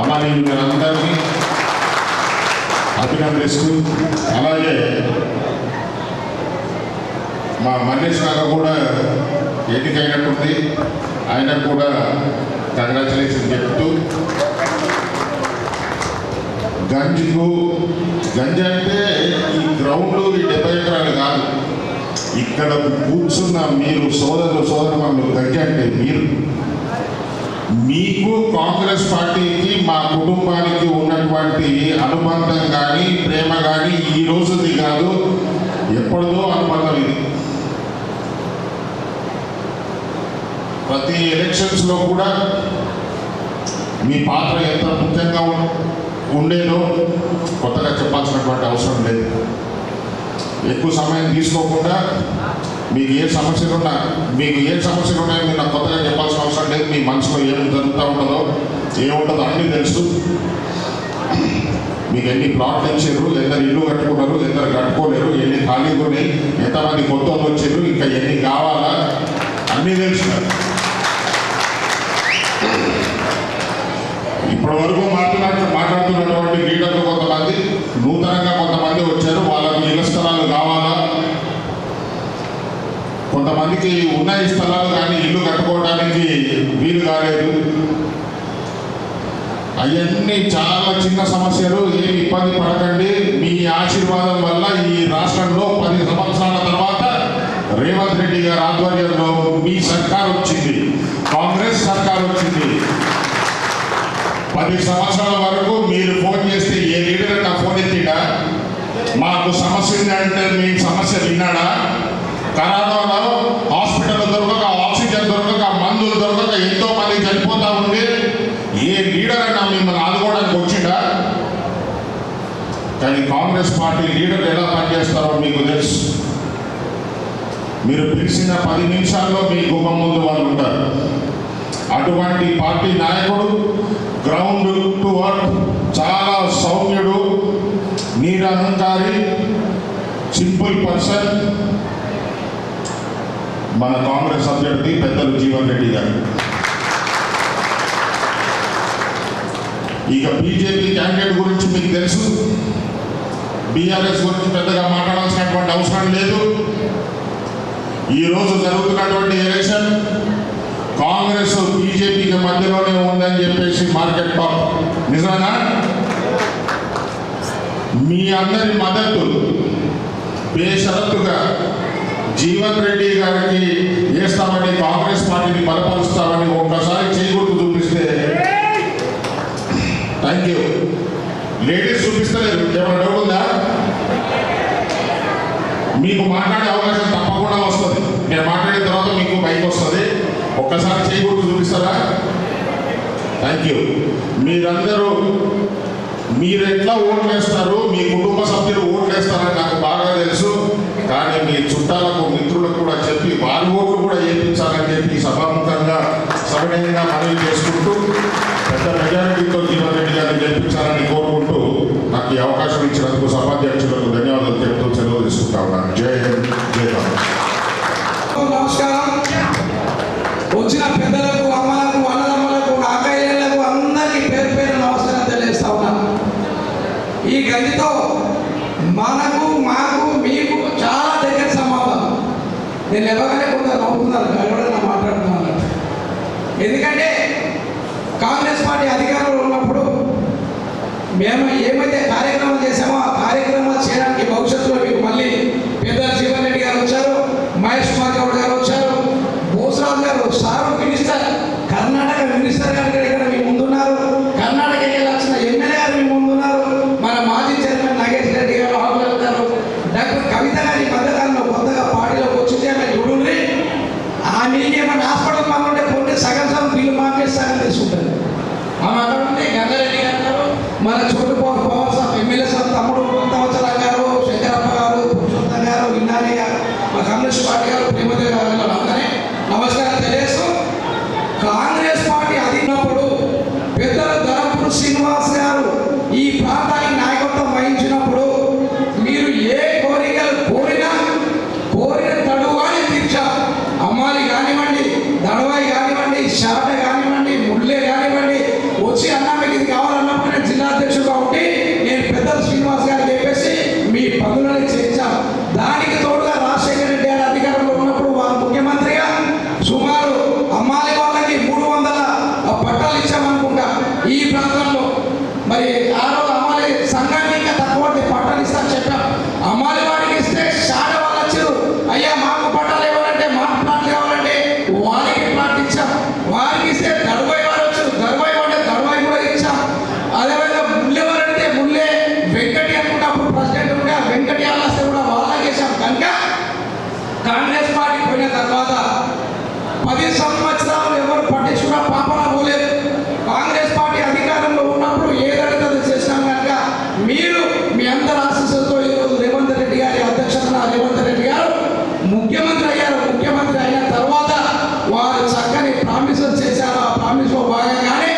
అమ్మానీయులందరినీ అభినందిస్తూ, అలాగే మా మల్లేష్ నాగ కూడా ఎన్నికైనట్టుంది, ఆయనకు కూడా కంగ్రాచులేషన్ చెప్తూ, గంజి అంటే ఈ గ్రౌండ్ ఈ 70 ఎకరాలు కాదు, ఇక్కడ కూర్చున్న మీరు సోదరులు గంజి అంటే మీకు కాంగ్రెస్ పార్టీకి మా కుటుంబానికి ఉన్నటువంటి అనుబంధం కానీ ప్రేమ కానీ ఈ రోజుది కాదు, ఎప్పటిదో అనుబంధం ఇది. ప్రతి ఎలక్షన్స్లో కూడా మీ పాత్ర ఎంత ముఖ్యంగా ఉండేదో కొత్తగా చెప్పాల్సినటువంటి అవసరం లేదు. ఎక్కువ సమయం తీసుకోకుండా మీకు ఏ సమస్యలు ఉన్నాయో మీరు నాకు కొత్తగా చెప్పాల్సిన అవసరం లేదు. మీ మనసులో ఏం జరుగుతూ ఉంటుందో ఏముంటుందో అన్నీ తెలుసు. మీకు ఎన్ని ప్లాట్లు ఇచ్చారు, ఎందరు ఇల్లు కట్టుకున్నారు, ఎందరు కట్టుకోలేరు, ఎన్ని ఖాళీలు ఉన్నాయి, ఎంతమంది కొత్త వాళ్ళు వచ్చారు, ఇంకా ఎన్ని కావాలా అన్నీ తెలుసు. ఇప్పటి వరకు మాట్లాడుతున్నటువంటి లీడర్లు కొంతమంది నూతనంగా కొంతమంది వచ్చారు, వాళ్ళకు ఇళ్ల స్థలాలు కావాలా, కొంతమందికి ఉన్న ఈ స్థలాలు కానీ ఇల్లు కట్టుకోవడానికి వీలు కాలేదు. అవన్నీ చాలా చిన్న సమస్యలు, ఏమి ఇబ్బంది పడకండి. మీ ఆశీర్వాదం వల్ల ఈ రాష్ట్రంలో 10 సంవత్సరాల తర్వాత రేవంత్ రెడ్డి గారి ఆధ్వర్యంలో మీ సర్కార్ వచ్చింది, కాంగ్రెస్ సర్కార్ వచ్చింది. 10 సంవత్సరాల వరకు మీరు ఫోన్ చేస్తే ఏ లీడర్ నా ఫోన్ ఎత్తిడా, మాకు సమస్య ఉందంటే మీ సమస్య విన్నాడా? కరోనాలో హాస్పిటల్ దొరకక, ఆక్సిజన్ దొరకక, మందులు దొరకక ఎంతో మంది చనిపోతా ఉంది. ఏ లీడర్ అయినా మిమ్మల్ని ఆదుకోవడానికి వచ్చిందా? కానీ కాంగ్రెస్ పార్టీ లీడర్లు ఎలా పనిచేస్తారో మీకు తెలుసు. మీరు పిలిచిన 10 నిమిషాల్లో మీ గుమ్మం ముందు వాళ్ళు ఉంటారు. అటువంటి పార్టీ నాయకుడు, గ్రౌండ్ టు వర్క్, చాలా సౌమ్యుడు, నిరహంకారి, సింపుల్ పర్సన్ మన కాంగ్రెస్ అభ్యర్థి పెద్దలు జీవన్ రెడ్డి గారు. ఇక బీజేపీ క్యాండిడేట్ గురించి మీకు తెలుసు. బీఆర్ఎస్ గురించి పెద్దగా మాట్లాడాల్సినటువంటి అవసరం లేదు. ఈరోజు జరుగుతున్నటువంటి ఎలక్షన్ కాంగ్రెస్ బీజేపీకి మధ్యలోనే ఉందని చెప్పేసి మార్కెట్ టాక్ నిజమేనా? మీ అందరి మద్దతు బేషరతుగా జీవన్ రెడ్డి గారికి వేస్తామని, కాంగ్రెస్ పార్టీని బలపరుస్తామని ఒక్కసారి చేయకూడదు చూపిస్తే థ్యాంక్ యూ. లేడీస్ చూపిస్తలేరు, ఏమైనా డౌట్ ఉందా? మీకు మాట్లాడే అవకాశం తప్పకుండా వస్తుంది. నేను మాట్లాడిన తర్వాత మీకు బైక్ వస్తుంది. ఒక్కసారి చేయకూడదు చూపిస్తారా? Thank you. మీరందరూ మీరు ఎట్లా ఓట్లు వేస్తారు, మీ కుటుంబ సభ్యులు ఓట్లు వేస్తారని నాకు బాగా తెలుసు. కానీ మీ చుట్టాలకు, మిత్రులకు కూడా చెప్పి వారి ఓట్లు కూడా వేయించాలని చెప్పి సభాముఖంగా సవినయంగా మనవి చేసుకుంటూ పెద్ద మెజారిటీతో జీవన్ రెడ్డి గారిని గెలిపించాలని కోరుకుంటూ నాకు ఈ అవకాశం ఇచ్చినందుకు సభాధ్యక్షులకు ధన్యవాదాలు చెప్తూ సెలవు తీసుకుంటా ఉన్నాను. జై హింద్, జై భారత్. నమస్కారం. వచ్చిన పెద్దలకు, అమ్మలకు, అన్నదమ్మలకు, అక్కయ్యలకు అందరికీ పేరు పేరు నమస్కారం తెలియజేస్తా ఉన్నాను. ఈ గదితో మాకు మీకు చాలా దగ్గర సంబంధం. నేను ఎవరైనా కొంత నవ్వుతున్నాను, ఎవరైనా మాట్లాడుతున్నాను. ఎందుకంటే కాంగ్రెస్ పార్టీ అధికారంలో ఉన్నప్పుడు మేము ఏమైతే కార్యక్రమాలు చేశామో ఆ కార్యక్రమాలు చేయడానికి భవిష్యత్తులో మీకు మళ్ళీ పెద్దలు జీవన్ రెడ్డి గారు వచ్చారు, మహేష్ కుమార్ గౌడ్ గారు వచ్చారు, భూసరాజు గారు సారు మినిస్టర్, కర్ణాటక మినిస్టర్ గారు ఇక్కడ మీ ముందున్నారు, కర్ణాటక వెళ్ళాల్సిన ఎమ్మెల్యే గారు మీ ముందున్నారు, మన మాజీ చైర్మన్ నాగేష్ రెడ్డి గారు, ఆహ్లాద్ గారు, డాక్టర్ కవిత గారి మధ్యకాలంలో కొత్తగా పార్టీలోకి వచ్చింది. ఆమె చూడండి, ఆ మీకేమన్నా హాస్పిటల్ మాకుంటే కొంటే సగం బిల్లు మాకే సగం తీసుకుంటారు. ఆమె అక్కడ ఉంటే గంగారెడ్డి గారు, మన చోటు పవర్ సాబ్ ఎమ్మెల్యే సాబ్ తమ్ముడు కొత్తవత్సల గారు, శంకరప్ప గారు, పురుషోత్తం గారు, విన్నాని గారు, మా కమ్యూనిస్ట్ పార్టీ గారు, ప్రేమదేవి గారు, అందరినీ నమస్కారం తెలియజేస్తూ, కాంగ్రెస్ పార్టీ అధినప్పుడు పెద్దలు ధనపుడు శ్రీనివాస్ గారు ఈ ప్రాంతంలో మరి ఆ రోజు అమ్మాలి సంఘానికి ఇంకా తక్కువ పట్టాలు ఇస్తా చెప్పాం. అమ్మాలి వారికి ఇస్తే షాడ వాళ్ళు వచ్చారు, అయ్యా మాకు పట్టాలు ఇవ్వాలంటే మాకు ప్లాట్లు కావాలంటే వారికి ప్లాట్ ఇచ్చాం. వారికి ఇస్తే దడుబాయి వారు వచ్చారు, దడుబాయి అంటే దడుబాయి కూడా ఇచ్చాం. అదేవిధంగా ముల్లె వారు అంటే ముల్లె వెంకటి అనుకుంటే అప్పుడు ప్రెసిడెంట్ ఉంటే వెంకటి వాళ్ళు వస్తే కూడా వాళ్ళకి వేసాం. కనుక కాంగ్రెస్ పార్టీ పోయిన తర్వాత 10 సంవత్సరాలు ఎవరు పట్టించుకున్నా పాపన పోలేదు. కాంగ్రెస్ పార్టీ అధికారంలో ఉన్నప్పుడు ఏదైతే చేసినాం కనుక మీరు మీ అందరి ఆశీస్సులతో ఈరోజు రేవంత్ రెడ్డి గారి అధ్యక్షతన రేవంత్ రెడ్డి గారు ముఖ్యమంత్రి అయ్యారు. ముఖ్యమంత్రి అయిన తర్వాత వారు చక్కని ప్రామిసెస్ చేశారు. ఆ ప్రామిస్లో భాగంగానే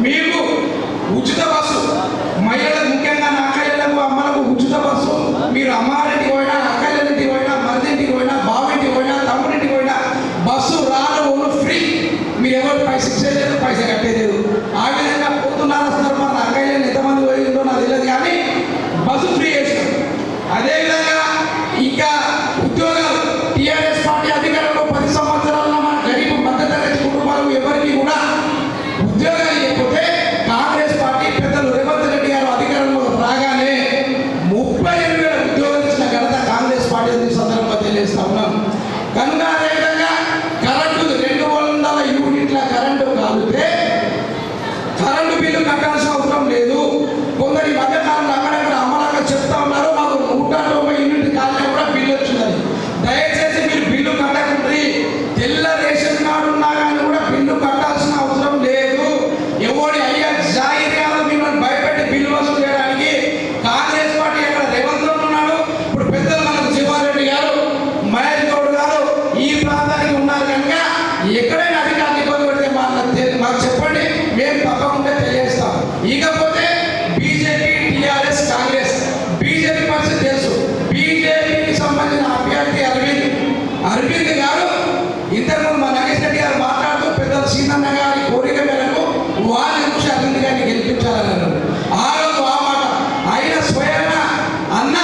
మీకు ఉచిత బస్సు, మహిళలకు ముఖ్యంగా అక్కయ్యలకు అమ్మలకు ఉచిత బస్సు. మీరు అమ్మారింటికి పోయినా, అక్కయ్యలింటికి పోయినా, మరిదింటికి పోయినా, బావింటికి పోయినా, తమ్ముడింటికి పోయినా బస్సు రాను ఫ్రీ. మీరు ఎవరు పైస ఇచ్చేయలేదు, పైస కట్టేయలేదు. ఆ విధంగా పోతున్నారు సందర్భంగా అక్కయ్యలు ఎంతమంది పోయిందో నాకు తెలియదు, కానీ బస్సు ఫ్రీ చేసినాం. అదేవిధంగా ఇంకా ఉద్యోగాలు టీఆర్ఎస్ పార్టీ అధికారంలో 10 సంవత్సరాల్లో మన గరీబ్ మధ్యతరగతి కుటుంబాలు ఎవరికి కూడా ఉద్యోగాలు లేకపోతే కాంగ్రెస్ పార్టీ పెద్దలు రేవంత్ రెడ్డి గారు అధికారంలో రాగానే 38,000 ఉద్యోగాలు ఇచ్చిన ఘనత కాంగ్రెస్ పార్టీ సందర్భంగా తెలియజేస్తా ఉన్నాం. కనుక అదేవిధంగా కరెంటు 200 యూనిట్ల కరెంటు కాలితే కరెంటు బిల్లు కట్టాల్సిన అవసరం లేదు. కొందరి మధ్యకాలంలో అక్కడక్కడ అమలాగా చెప్తా ఉన్నారు, మాకు 190 యూనిట్ కాలినా కూడా బిల్లు వచ్చిందని. దయచేసి మీరు బిల్లు కట్టకుండ్రి. తెల్ల రేషన్ కార్డు ఉన్నా కానీ కూడా బిల్లు కట్టాల్సిన అవసరం లేదు. ఎవరి అయ్యా జాయిర్యాలు మిమ్మల్ని భయపెట్టి బిల్లు వసూలు చేయడానికి కాంగ్రెస్ పార్టీ అక్కడ రేవంత్ రెడ్డి ఉన్నాడు. ఇప్పుడు పెద్దలు మనకు జీవన్ రెడ్డి గారు, మహేష్ గౌడ్ గారు ఈ ప్రాంతానికి ఉన్నారు. కనుక ఎక్కడైనా అధికారులు ఇబ్బంది పెడితే మాకు చెప్పండి, మేము తప్పకుండా తెలియజేస్తాం. ఇకపోతే బీజేపీ, టీఆర్ఎస్, కాంగ్రెస్. బీజేపీ పరిస్థితి తెలుసు. బీజేపీకి సంబంధించిన అభ్యర్థి అరవింద్ గారు ఇంతకుముందు మా నాగేష్ రెడ్డి గారు మాట్లాడుతూ పెద్దలు సీనన్న గారి కోరిక మేరకు వారి నుంచి అరవింద్ గారిని గెలిపించాలన్నారు. ఆ రోజు ఆ మాట ఆయన స్వయంగా అన్న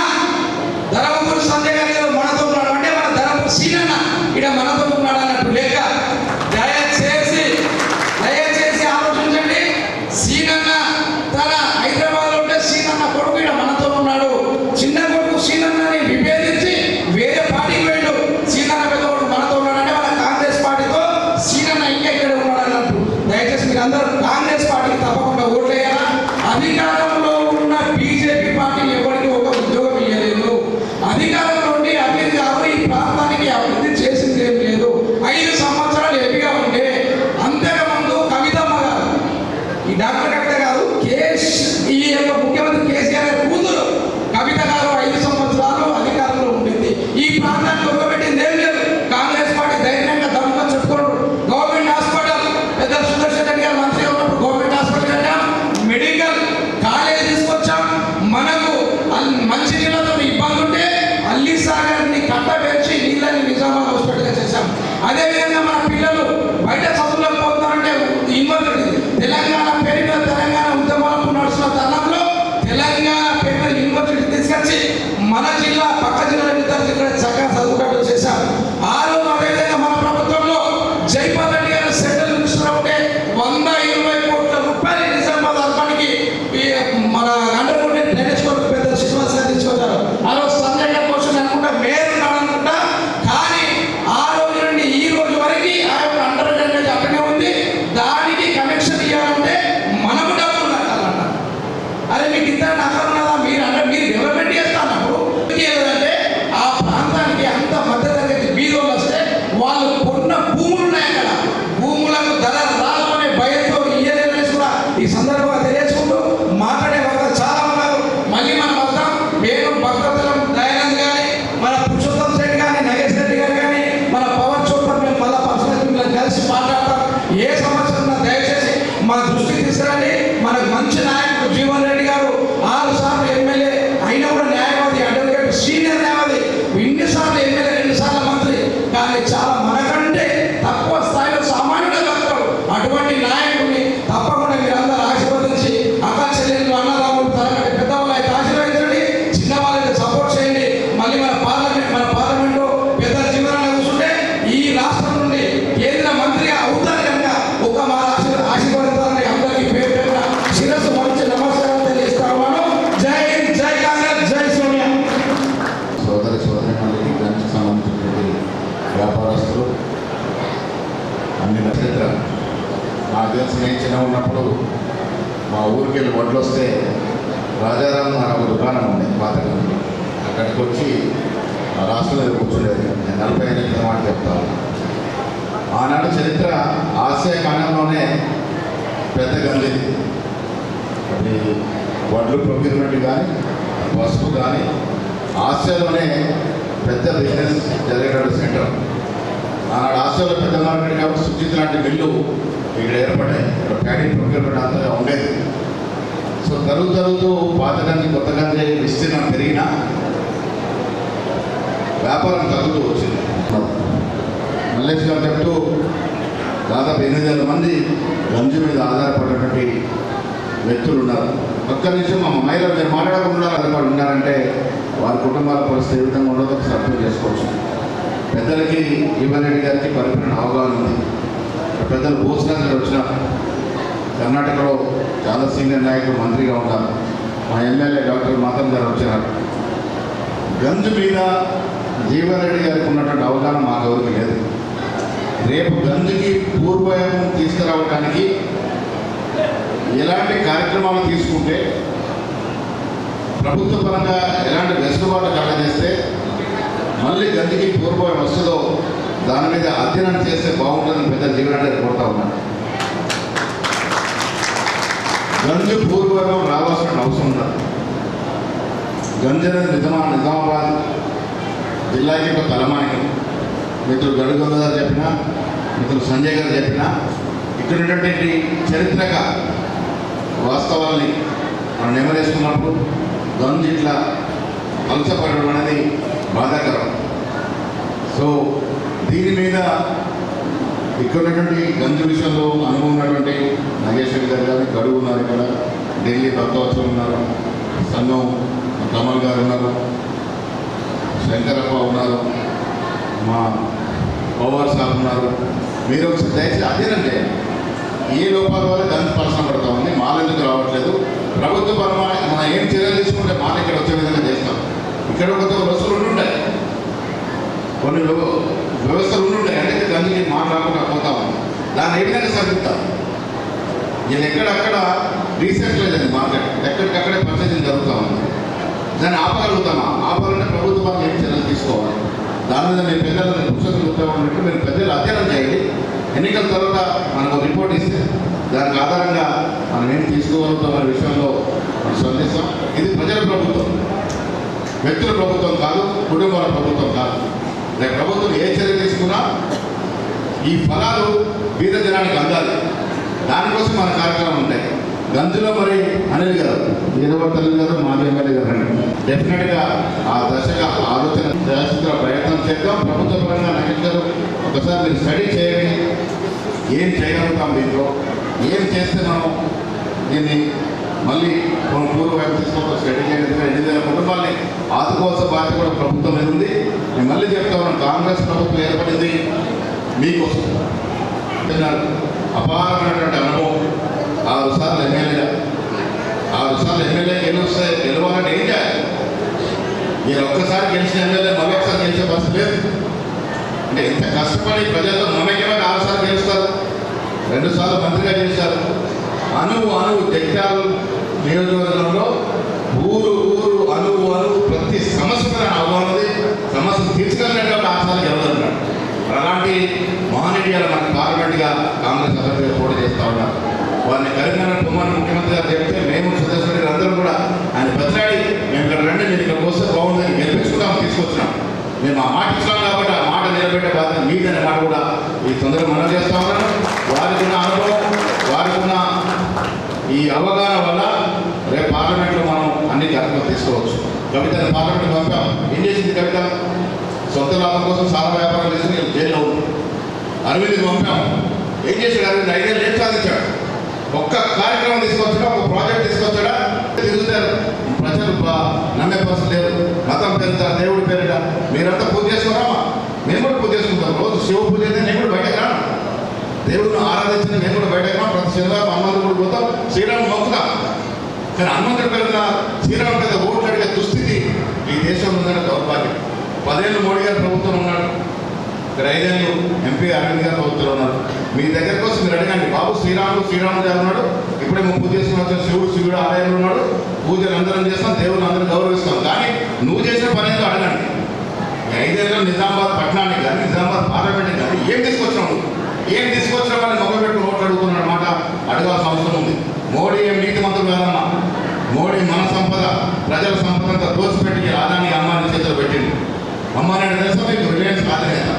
ధర్మపురి సంజయ్ గారి మనతో ఉన్నాడు అంటే మన ధర్మపురి సీనన్న ఇక్కడ మనతో ఉన్నాడు అన్నట్టు లేక దయచేసి ఆలోచించండి. సీనన్న తన హైదరాబాద్ లో ఉంటే సీనన్న కొడుకు ఇక్కడ మనతో ఉన్నాడు. చిన్న కొడుకు సీనన్నని విభేదించి వేరే పార్టీకి వెళ్ళి సీనన్న పెద్ద కొడుకు మనతో ఉన్నాడంటే మన కాంగ్రెస్ పార్టీతో సీనన్న ఇంకా ఇక్కడ ఉన్నాడు అన్నట్టు. దయచేసి మీరు అందరూ కాంగ్రెస్ పార్టీకి తప్పకుండా ఓట్లేయాలా. అధికారంలో ఉన్న బీజేపీ పార్టీ ఎవరికి ఒక ఉద్యోగం ఇవ్వలేదు. అధికారంలో ఉండి అభివృద్ధి ఈ ప్రాంతానికి అభివృద్ధి చేసింది ఏం లేదు. 5 సంవత్సరాలు ఎపిగా ఉంటే అంతకుముందు కవితమ్మ గారు, ఈ డాక్టర్ కవిత గారు, ఈ యొక్క ముఖ్యమంత్రి కేసీఆర్ గారి కూతురు కవిత గారు 5 సంవత్సరాలు అధికారంలో ఉండింది. ఈ ప్రాంతానికి ఒక్కబెట్టింది ఏం లేదు. కాంగ్రెస్ పార్టీ ధైర్యంగా దమ్ముగా చెప్పుకోరు. గవర్నమెంట్ హాస్పిటల్ పెద్ద సుదర్శన్ రెడ్డి గారు మంత్రిగా ఉన్నప్పుడు గవర్నమెంట్ హాస్పిటల్ కట్టాం, మెడికల్ కాలేజ్ తీసుకొచ్చాం. మనకు మంచి నీళ్ళతో ఇబ్బంది ఉంటే అల్లీ సాగర్ని కట్టబెట్టి నీళ్ళని నిజామాబాద్ హాస్పిటల్గా చేశాం. అదేవిధంగా మన పిల్లలు బయట చదువులకు పోతున్నారంటే యూనివర్సిటీ తెలంగాణ పేరు మీద తెలంగాణ ఉద్యమాలకు నడుస్తున్న తరుణంలో తెలంగాణ పేరు మీద యూనివర్సిటీ తీసుకొచ్చి మన జిల్లా పక్క జిల్లా విద్యార్థులు చక్కగా చదువుకుంటూ చేశాం. ఆ రోజు అదేవిధంగా మన ప్రభుత్వంలో జైపాల్ రెడ్డి గారు సెంట్రల్ మినిస్టర్ ఉంటే 120 కోట్ల రూపాయలు నిజామాబాద్ అర్బన్కి మన అండర్గ్రౌండ్ డ్రైనేజ్ కొరకు పెద్ద శ్రీనివాస్ గారు తీసుకొచ్చారు. ఆ రోజు సంజయ్ గారి కోసం అనుకుంటా మేయర్ ఉన్నాడు అనుకుంటా, కానీ ఆ రోజు నుండి ఈ రోజు వరకు ఆ యొక్క అండర్ డ్రైనేజ్ అక్కడే ఉంది. దానికి కనెక్షన్ ఇవ్వాలంటే మనము డబ్బులు కట్టాలన్న. అదే మీకు ఇంత నగరం ఉన్నదా? మీరు డెవలప్మెంట్ చేస్తానప్పుడు ఏదంటే ఆ ప్రాంతానికి అంత మధ్యతరగతి బీదోళ్ళు వస్తే వాళ్ళు కొన్న భూములు ఉన్నాయి. అక్కడ భూములకు ధర రాలనే భయంతో ఇయ్యలేదని కూడా ఈ సందర్భంగా తెలియజేసుకుంటూ మాట్లాడే వాళ్ళు చాలా ఉన్నారు. మళ్ళీ మనం వస్తాం. మేము భక్తలం దయానంద్ కానీ, మన పురుషోత్తం రెడ్డి కానీ, నాగేష్ రెడ్డి గారు కానీ, మన పవన్ చోపర్ మేము మళ్ళీ పర్సనల్ కలిసి మాట్లాడతాం. ఏ సమస్య ఉన్నా దయచేసి మన దృష్టికి తీసుకురండి. మనకు మంచి నాయకుడు జీవన్ రెడ్డి గారు 6 సార్లు ఎమ్మెల్యే అయినా కూడా న్యాయవాది, అడ్వకేట్, సీనియర్ న్యాయవాది. ఇన్నిసార్లు ఎమ్మెల్యే, 2 సార్లు మంత్రి, కానీ చాలా మనకంటే తక్కువ స్థాయిలో సామాన్యుడు కలుగుతాడు. అటువంటి నాయకుడిని తప్పకుండా మీరు అందరూ ఆశీర్వదించాలి. మా ఊరికి వెళ్ళి వడ్లు వస్తే రాజారాం నాకు ఒక దుకాణం ఉంది పాతగా, అక్కడికి వచ్చి ఆ రాష్ట్రంలో కూర్చుండేది. నేను 45 ఏళ్ళ మాట చెప్తాను. ఆనాడు చరిత్ర ఆసియా ఖండంలోనే పెద్ద గంజిది. అది వడ్లు ప్రొక్యూర్మెంట్ కానీ పసుపు కానీ ఆసియాలోనే పెద్ద బిజినెస్ జరిగేటువంటి సెంటర్. ఆనాడు ఆసియాలో పెద్ద మార్కెట్ కాబట్టి సుజిత్ లాంటి మిల్లు ఇక్కడ ఏర్పడ్డాయి. ఇక్కడ ప్యాడీ ప్రొక్యూర్మెంట్ అంతగా ఉండేది. సో తరుగుతూ పాత గంజి కొత్త గంజి విస్తీర్ణం పెరిగినా వ్యాపారం తగ్గుతూ వచ్చింది. మల్లేష్ గారు చెప్తూ దాదాపు 8,000 మంది గంజి మీద ఆధారపడినటువంటి వ్యక్తులు ఉన్నారు. ఒక్క నిమిషం మా మహిళలు మీరు మాట్లాడకుండా ఆధారపడి ఉన్నారంటే వారి కుటుంబాల పరిస్థితి ఏ విధంగా ఉండదో అర్థం చేసుకోవచ్చు. పెద్దలకి ఈవెన్ గారికి పరిపూర్ణ అవగాహన ఉంది. పెద్దలు భూషణ్ గారు వచ్చిన కర్ణాటకలో చాలా సీనియర్ నాయకులు మంత్రిగా ఉన్నారు. మా ఎమ్మెల్యే డాక్టర్ మాతం గారు వచ్చినారు. గంజు మీద జీవన్ రెడ్డి గారికి ఉన్నటువంటి అవగాహన మాకు ఎవరికి లేదు. రేపు గంజుకి పూర్వయం తీసుకురావడానికి ఎలాంటి కార్యక్రమాలు తీసుకుంటే ప్రభుత్వ పరంగా ఎలాంటి వెసులుబాటు కలగజేస్తే మళ్ళీ గంజికి పూర్వయం వస్తుందో దాని మీద అధ్యయనం చేస్తే బాగుంటుందని పెద్ద జీవన్ రెడ్డి కోరుతా ఉన్నాను. గంజు పూర్వయం రావాల్సిన అవసరం ఉండదు. గంజు అనేది నిజామాబాద్ జిల్లాకి ఒక తలమానికం. మిత్రులు గడుగొంద గారు చెప్పినా, మిత్రులు సంజయ్ గారు చెప్పినా, ఇక్కడ ఉన్నటువంటి చరిత్రక వాస్తవాల్ని మనం నెమరేసుకున్నప్పుడు గంజు ఇట్లా అలసపడడం అనేది బాధాకరం. సో దీని మీద ఇక్కడ ఉన్నటువంటి గంజు విషయంలో అనుభవం ఉన్నటువంటి నాగేశ్వరి గారు కానీ గడువు ఉన్నారు, ఇక్కడ ఢిల్లీ భక్తవత్సవం ఉన్నారు, సంఘం కమల్ గారు ఉన్నారు, శంకరప్ప ఉన్నారు, మా పవర్ సాబ్ ఉన్నారు. మీరు ఒకసారి దయచేసి అధ్యయనం చేయండి. ఏ లోపాల వల్ల గంజు పలసం పడతా ఉంది, మాలు ఎందుకు రావట్లేదు, ప్రభుత్వ పరమైన మనం ఏం చర్యలు తీసుకుంటే మాలు ఇక్కడ వచ్చే విధంగా చేస్తాం. ఇక్కడ ఒక వ్యవస్థలు ఉండుంటాయి, కొన్ని వ్యవస్థలు ఉండుంటాయి, అంటే గంజుకి మాలు రాకుండా పోతా ఉంది. దాన్ని ఏ విధంగా సరిదిద్దాం? ఇది ఎక్కడక్కడ రీసెంట్లైజ్ అయింది మార్కెట్, ఎక్కడికక్కడే పర్చేసింగ్ జరుగుతూ ఉంది. దాన్ని ఆపగలుగుతామా? ఆపాలంటే ప్రభుత్వం ఏం చర్యలు తీసుకోవాలి? దాని మీద మీ పెద్దలను పుస్తకం చూద్దామన్నట్టు మీరు పెద్దలు అధ్యయనం చేయండి. ఎన్నికల తర్వాత మనకు రిపోర్ట్ ఇస్తే దానికి ఆధారంగా మనం ఏం తీసుకోగలుగుతాం అనే విషయంలో మనం స్పందిస్తాం. ఇది ప్రజల ప్రభుత్వం, వ్యక్తుల ప్రభుత్వం కాదు, కుటుంబాల ప్రభుత్వం కాదు. రేపు ప్రభుత్వం ఏ చర్య తీసుకున్నా ఈ ఫలాలు బీద జనానికి అందాలి. దానికోసం మన కార్యక్రమాలు ఉంటాయి. గంజులో మరి అనిల్ గారు, వీరభద్రులు గారు, మాజీ ఎమ్మెల్యే గారు డెఫినెట్గా ఆ దశగా ఆలోచన చేస్తున్న ప్రయత్నం చేద్దాం. ప్రభుత్వ పరంగా నగేష్ గారు ఒకసారి మీరు స్టడీ చేయండి. ఏం చేయగలుగుతాం, దీంట్లో ఏం చేస్తే మనం దీన్ని మళ్ళీ పూర్వవైపు తీసుకోవడం స్టడీ చేయండి. 8,000 కుటుంబాలని ఆదుకోవాల్సిన బాధ్యత కూడా ప్రభుత్వం మీద ఉంది. నేను మళ్ళీ చెప్తా ఉన్నాను, కాంగ్రెస్ ప్రభుత్వం ఏర్పడింది మీకోసం. అపారమైనటువంటి అనుభవం. 6 సార్లు ఎమ్మెల్యేగా, 6 సార్లు ఎమ్మెల్యే గెలవాలంటే ఏం చేయాలి? మీరు ఒక్కసారి గెలిచిన ఎమ్మెల్యే మరొకసారి గెలిచే పరిస్థితి లేదు. అంటే ఇంత కష్టపడి ప్రజల్లో మమేకమైన 6 సార్లు గెలుస్తారు, 2 సార్లు మంత్రిగా చేశారు. అణువు జగిత్యాల నియోజకవర్గంలో ఊరు అణువు ప్రతి సమస్య మీద అవగాహన ఉంది. సమస్యను తీర్చగలిగినటువంటి 6 సార్లు గెలవగలుగుతున్నాడు. అలాంటి మహనీయుల మన పార్లమెంట్గా కాంగ్రెస్ అభ్యర్థిగా పోటీ చేస్తూ ఉన్నారు. వారిని కరీంనగర్ పొమ్మని ముఖ్యమంత్రి గారు చెప్తే మేము సదస్సులు అందరం కూడా ఆయన బతిలాడి మేము ఇక్కడ రండి, మీరు ఇక్కడికి వస్తే బాగుందని గెలిపించుకుంటాం, తీసుకొచ్చినాం. మేము ఆ మాట ఇస్తాం కాబట్టి ఆ మాట నిలబెట్టే బాధ్యత మీదనే మాట కూడా ఈ తొందరగా మనం చేస్తూ ఉన్నాను. వారికి ఉన్న అనుభవం, వారికి ఉన్న ఈ అవగాహన వల్ల రేపు పార్లమెంట్లో మనం అన్ని కార్యక్రమాలు తీసుకోవచ్చు. కవితను పార్లమెంట్కి పంపాం. ఏం చేసింది కవిత? సొంత లాభం కోసం చాలా వ్యాపారం చేసి జైల్లో ఉంది. అరవింద్కి పంపాం. ఏం చేశాడు అరవింద్? 5 ఏళ్ళు ఏం సాధించాడు? ఒక్క కార్యక్రమం తీసుకొచ్చాడా, ఒక ప్రాజెక్ట్ తీసుకొచ్చాడా? తిరుగుతారు, ప్రజలు నమ్మే పరిస్థితి లేదు. మతం పేరుట, దేవుడి పేరుట మీరంతా పూజ చేసుకున్నామా? మేము కూడా పూజ చేసుకుంటాం. రోజు శివ పూజ అయితే నేను కూడా బయటకు రాను. దేవుడిని ఆరాధించిన నేను కూడా బయటకు రాను. ప్రతి శనివారం హనుమంతుడు కూడా పోతాం, శ్రీరాముడు మొక్కుతాం. కానీ హనుమంతుడి పేరున శ్రీరాముడి మీద ఓట్లు అడిగే దుస్థితి ఈ దేశంలో ఉందంటే దౌర్భాగ్యం. 10 ఏళ్ళు మోడీ గారు ప్రభుత్వం ఉన్నాడు, ఇక్కడ 5 ఏళ్ళు ఎంపీ అరవింద్ గారు ప్రభుత్వంలో ఉన్నారు. మీ దగ్గర కోసం మీరు అడగండి, బాబు శ్రీరాముడు గారు ఉన్నాడు, ఇప్పుడు పూటేమో పూజ చేసుకుని వచ్చిన శివుడు ఆలయంలో ఉన్నాడు, పూజలు అందరం చేస్తాం, దేవుళ్ళు అందరం గౌరవిస్తాం. కానీ నువ్వు చేసిన పని ఏదో అడగండి. 5 ఏళ్ళలో నిజామాబాద్ పట్టణానికి కానీ నిజామాబాద్ పార్లమెంట్కి కానీ ఏం తీసుకొచ్చినావు? ఏం తీసుకొచ్చినావు కానీ మొగబెట్టు నోట్లు అడుగుతున్న మాట అడగాల్సిన అవసరం ఉంది. మోడీ ఏం నీతి మంత్రులు కాదమ్మా. మోడీ మన సంపద, ప్రజల సంపదంతా దోచిపెట్టి అదాని అమ్మాని చేతులు పెట్టింది. అమ్మాని అంటే తెలుసా మీకు? రిలయన్స్ కాదనేత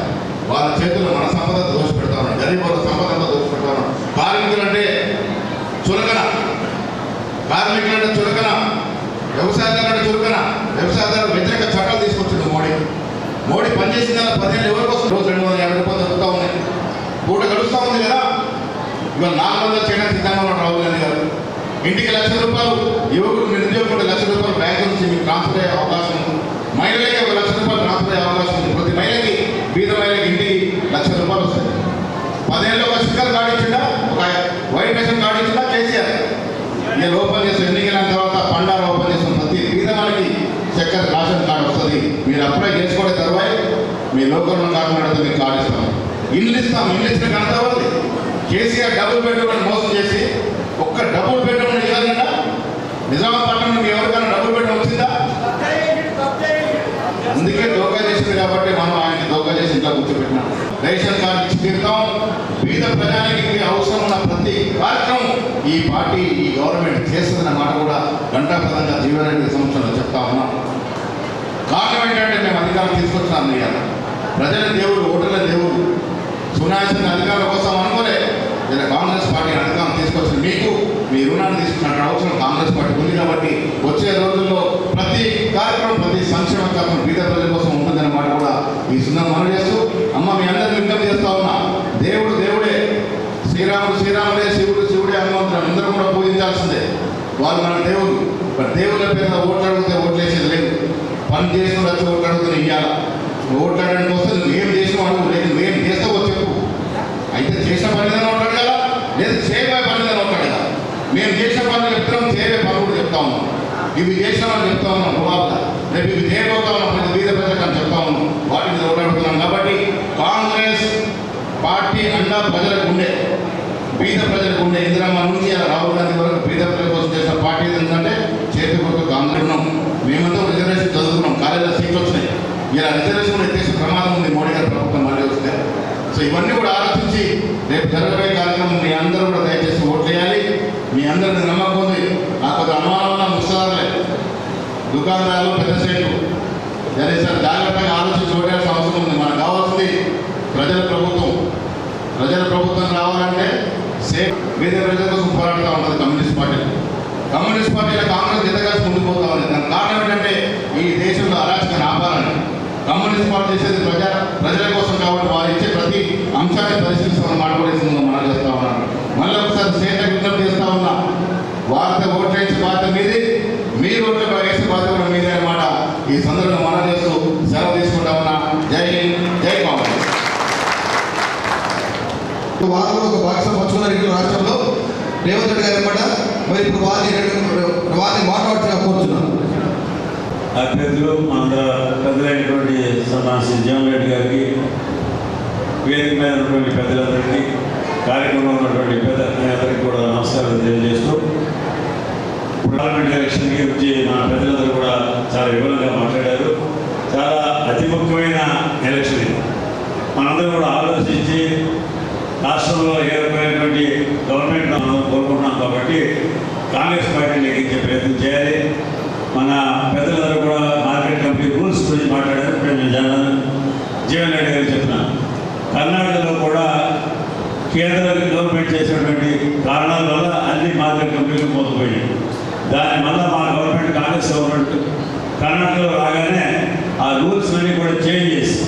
వాళ్ళ చేతుల్లో మన సంపద దోచిపెడతా ఉన్నాడు, గరీబ్ వాళ్ళ సంపద అంతా దోచిపెడతా ఉన్నాడు. కార్మికులంటే చులకన, వ్యవసాయదారులంటే చులకన, వ్యవసాయదారులు వ్యతిరేక చట్టాలు తీసుకొచ్చిండు మోడీ పనిచేసిన 10 ఏళ్ళు ఎవరి కోసం? రోజు 250 రూపాయలు దొరుకుతూ ఉన్నాయి, పూట గడుస్తూ ఉంది కదా. ఇవాళ 400 చేయడానికి సిద్ధంగా ఉన్నాడు రాహుల్ గాంధీ గారు. ఇంటికి ₹1,00,000 యువకుడు నిరుద్యోగుడు ₹1,00,000 బ్యాంకు నుంచి మీకు ట్రాన్స్ఫర్ అయ్యే అవకాశం ఉంది. మహిళలకి ₹1,00,000 ట్రాన్స్ఫర్ అయ్యే అవకాశం ఉంది. ప్రతి మహిళకి, బీద మహిళకి ఇంటికి ₹1,00,000 వస్తాయి. 10 ఏళ్ళు ఒక స్టిక్కర్ కార్డు ఇచ్చిందా, ఒక వైట్ రేషన్ కార్డు ఇచ్చిందా కేసీఆర్. ఇక ఓపెన్ చేసి ఎన్నికల తర్వాత పండారు ఓపెన్ చేసిన ప్రతి బీద వాళ్ళకి చక్కెర రేషన్ కార్డు వస్తుంది. మీరు అప్లై చేసుకోవడం తర్వాత మీ లోకల్ కార్డు అడిగితే మీకు కార్డు ఇస్తాం. ఇల్లు ఇచ్చిన ఘనత వాళ్ళది. కేసీఆర్ డబుల్ బెడ్రూమ్ మోసం చేసి ఒక్క డబుల్ బెడ్రూమ్ ఇవ్వాలంట. నిజామాబాద్ పట్టణం ఎవరికైనా డబుల్ బెడ్రూమ్ వచ్చిందా? అందుకే దోకా చేసింది కాబట్టి మనం ఆయనకి దోకా చేసి ఇంట్లో కూర్చోబెట్టినాం. రేషన్ కార్డు ఇచ్చి తీరుతాం. బీద ప్రజానికి అవసరం ఉన్న ప్రతి కార్యక్రమం ఈ పార్టీ, ఈ గవర్నమెంట్ చేస్తుందన్న మాట కూడా గంటాపదంగా జీవనరెడ్డి సంవత్సరంలో చెప్తా ఉన్నాం. కారణం ఏంటంటే మేము అధికారం తీసుకొచ్చినాం. ప్రజల దేవుడు, ఓటర్ల దేవుడు, సునాయాసంగా అధికారం కోసం అనుకోలే. ఇలా కాంగ్రెస్ పార్టీ అధికారం తీసుకొచ్చింది. మీకు మీ రుణాన్ని తీసుకున్న అవసరం కాంగ్రెస్ పార్టీ ఉంది కాబట్టి వచ్చే రోజుల్లో ప్రతి కార్యక్రమం, ప్రతి సంక్షేమ కార్యక్రమం బీద ప్రజల కోసం ఉంటుందన్న మాట కూడా ఈ సుందరం మనం చేస్తూ, అమ్మ మీ అందరినీ విజ్ఞప్తి చేస్తా ఉన్నా. దేవుడు దేవుడే, శ్రీరాముడు శ్రీరాముడే, శివుడు శివుడే, హనుమంతుడు అందరూ కూడా పూజించాల్సిందే. వాళ్ళు మన దేవుడు. మరి దేవుళ్ళ పేద ఓట్లు అడిగితే ఓట్లేసేది లేదు. పని చేసిన వచ్చి ఓట్లు అడుగుతున్న ఇవ్వాలి. ఓట్లాడడానికి వస్తే నువ్వు ఏం చేసినావు అడుగు, లేదు నువ్వేం చేస్తావో చెప్పు. అయితే చేసిన పని ఏదైనా ఉంటాడు కదా, లేదు చేయబోయే పని ఏదైనా ఉంటాడు కదా. మేము చేసిన పనులు చెప్తున్నాం, చేయబోయే పనులు కూడా చెప్తా ఉన్నాం. ఇవి చేసినామని చెప్తా ఉన్నాం బాబుగా, రేపు ఇవి చేయబోతా ఉన్నాం ప్రతి బీద ప్రజలకు అని చెప్తా ఉన్నాం. వాటి మీద ఓట్లాడుతున్నాం కాబట్టి కాంగ్రెస్ పార్టీ అండా ప్రజలకు ఉండే, బీద ప్రజలకు ఉండే. ఇందిరమ్మ నుంచి రాహుల్ గాంధీ వరకు బీద ప్రజల కోసం చేసిన పార్టీ ఏంటంటే చేతి కొరకు కాంగ్రెస్ ఉన్నాం. మేమంతా రిజర్వేషన్ చదువుకున్నాం, కాలేజీలో సీట్లు వచ్చినాయి. ఇలా రిజర్వేషన్ ఎత్తేసే ప్రమాదం ఉంది మోడీ గారి ప్రభుత్వం మళ్ళీ వస్తే. సో ఇవన్నీ కూడా ఆలోచించి రేపు జరగబోయే కార్యక్రమం మీ అందరూ కూడా దయచేసి ఓట్లు వేయాలి. మీ అందరిని నమ్మకం ఉంది. నాకు కొద్ది అనుమానం ముస్తారులే, దుకాణాలు పెద్ద సైట్లు సార్ జాగ్రత్తగా ఆలోచించి ఓటేయాల్సిన అవసరం ఉంది. మనకు కావాల్సింది ప్రజల ప్రభుత్వం. ప్రజల ప్రభుత్వం రావాలంటే సేఫ్ బీద ప్రజల కోసం పోరాడుతూ ఉంటుంది కమ్యూనిస్ట్ పార్టీ. కమ్యూనిస్ట్ పార్టీలో కాంగ్రెస్ ఎదగాల్సి ముందుకు పోతా ఉంది. దానికి కారణం ఏంటంటే ఈ దేశంలో అరాచకాన్ని ఆపాలని. కమ్యూనిస్ట్ పార్టీ చేసేది ప్రజల కోసం కాబట్టి వారు ఇచ్చే ప్రతి అంశాన్ని పరిశీలిస్తామని మాట కూడా మనం చేస్తా ఉన్నాను. మళ్ళీ ఒకసారి స్టేట్ విజ్ఞప్తి చేస్తా ఉన్నా, వారితో ఓట్లు వేసే బాధ్యత మీది, మీరు ఓట్లు వేసే బాధ్యత కూడా మీదే అన్నమాట ఈ సందర్భంగా మనం చేస్తూ సెలవు తీసుకుంటా ఉన్నా. జై హింద్, జై కాంగ్రెస్. వారంలో ఒక భాగస్వామి పంచుకున్నారు ఇటు రాష్ట్రంలో రేవంత్ రెడ్డి గారు అన్నమాట. మరి ఇప్పుడు వారిని మాట్లాడుతున్నా కోరుతున్నాను. అభ్యర్థులు మన పెద్దలైనటువంటి శ్రీ జీవన్ రెడ్డి గారికి, వేదిక మీద ఉన్నటువంటి పెద్దలందరికీ, కార్యక్రమంలో ఉన్నటువంటి పెద్దలందరికీ కూడా నమస్కారం తెలియజేస్తూ, పార్లమెంట్ ఎలక్షన్ గురించి మన పెద్దలందరూ కూడా చాలా వివరంగా మాట్లాడారు. చాలా అతి ముఖ్యమైన ఎలక్షన్ ఇది. మనందరూ కూడా ఆలోచించి రాష్ట్రంలో ఏ రకమైనటువంటి గవర్నమెంట్ మనం కోరుకుంటున్నాం కాబట్టి కాంగ్రెస్ పార్టీని ఎక్కించే ప్రయత్నం చేయాలి. మన పెద్దలందరూ కూడా మార్కెట్ కమిటీ రూల్స్ గురించి మాట్లాడారు. ఇప్పుడు నేను జీవన్ రెడ్డి గారు చెప్తున్నాను. కర్ణాటకలో కూడా కేంద్ర గవర్నమెంట్ చేసినటువంటి కారణాల వల్ల అన్ని మార్కెట్ కమిటీలు మోసపోయాయి. దాని వల్ల మా గవర్నమెంట్, కాంగ్రెస్ గవర్నమెంట్ కర్ణాటకలో రాగానే ఆ రూల్స్ అన్నీ కూడా చేంజ్ చేసి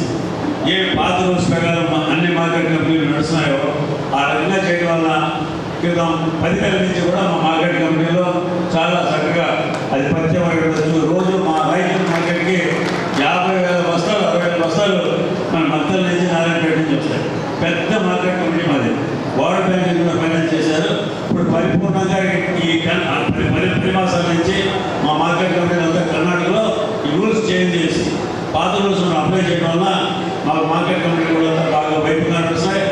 ఏ పాత రూల్స్ ప్రకారం అన్ని మార్కెట్ కంపెనీలు నడుస్తున్నాయో ఆ రకంగా చేయడం వల్ల క్రితం 10 నెలల నుంచి కూడా మా మార్కెట్ కంపెనీలో చాలా చక్కగా అది పరిచయం. రోజు మా రైతు మార్కెట్కి 50,000 బస్తాలు, 60,000 బస్తాలు మన మత్తల నుంచి నారాయణపేట నుంచి వస్తాయి. పెద్ద మార్కెట్ కంపెనీ మాది. వరల్డ్ బ్యాంక్ కూడా ఫైనాన్స్ చేశారు. ఇప్పుడు పరిపూర్ణంగా ఈ 10 మాసాల నుంచి మా మార్కెట్ కంపెనీ అంతా కర్ణాటకలో ఈ రూల్స్ చేంజ్ చేసి పాత రూల్స్ అప్లై చేయడం వల్ల మాకు మార్కెట్ కంపెనీలు కూడా బాగా వైపుగా నడుస్తాయి.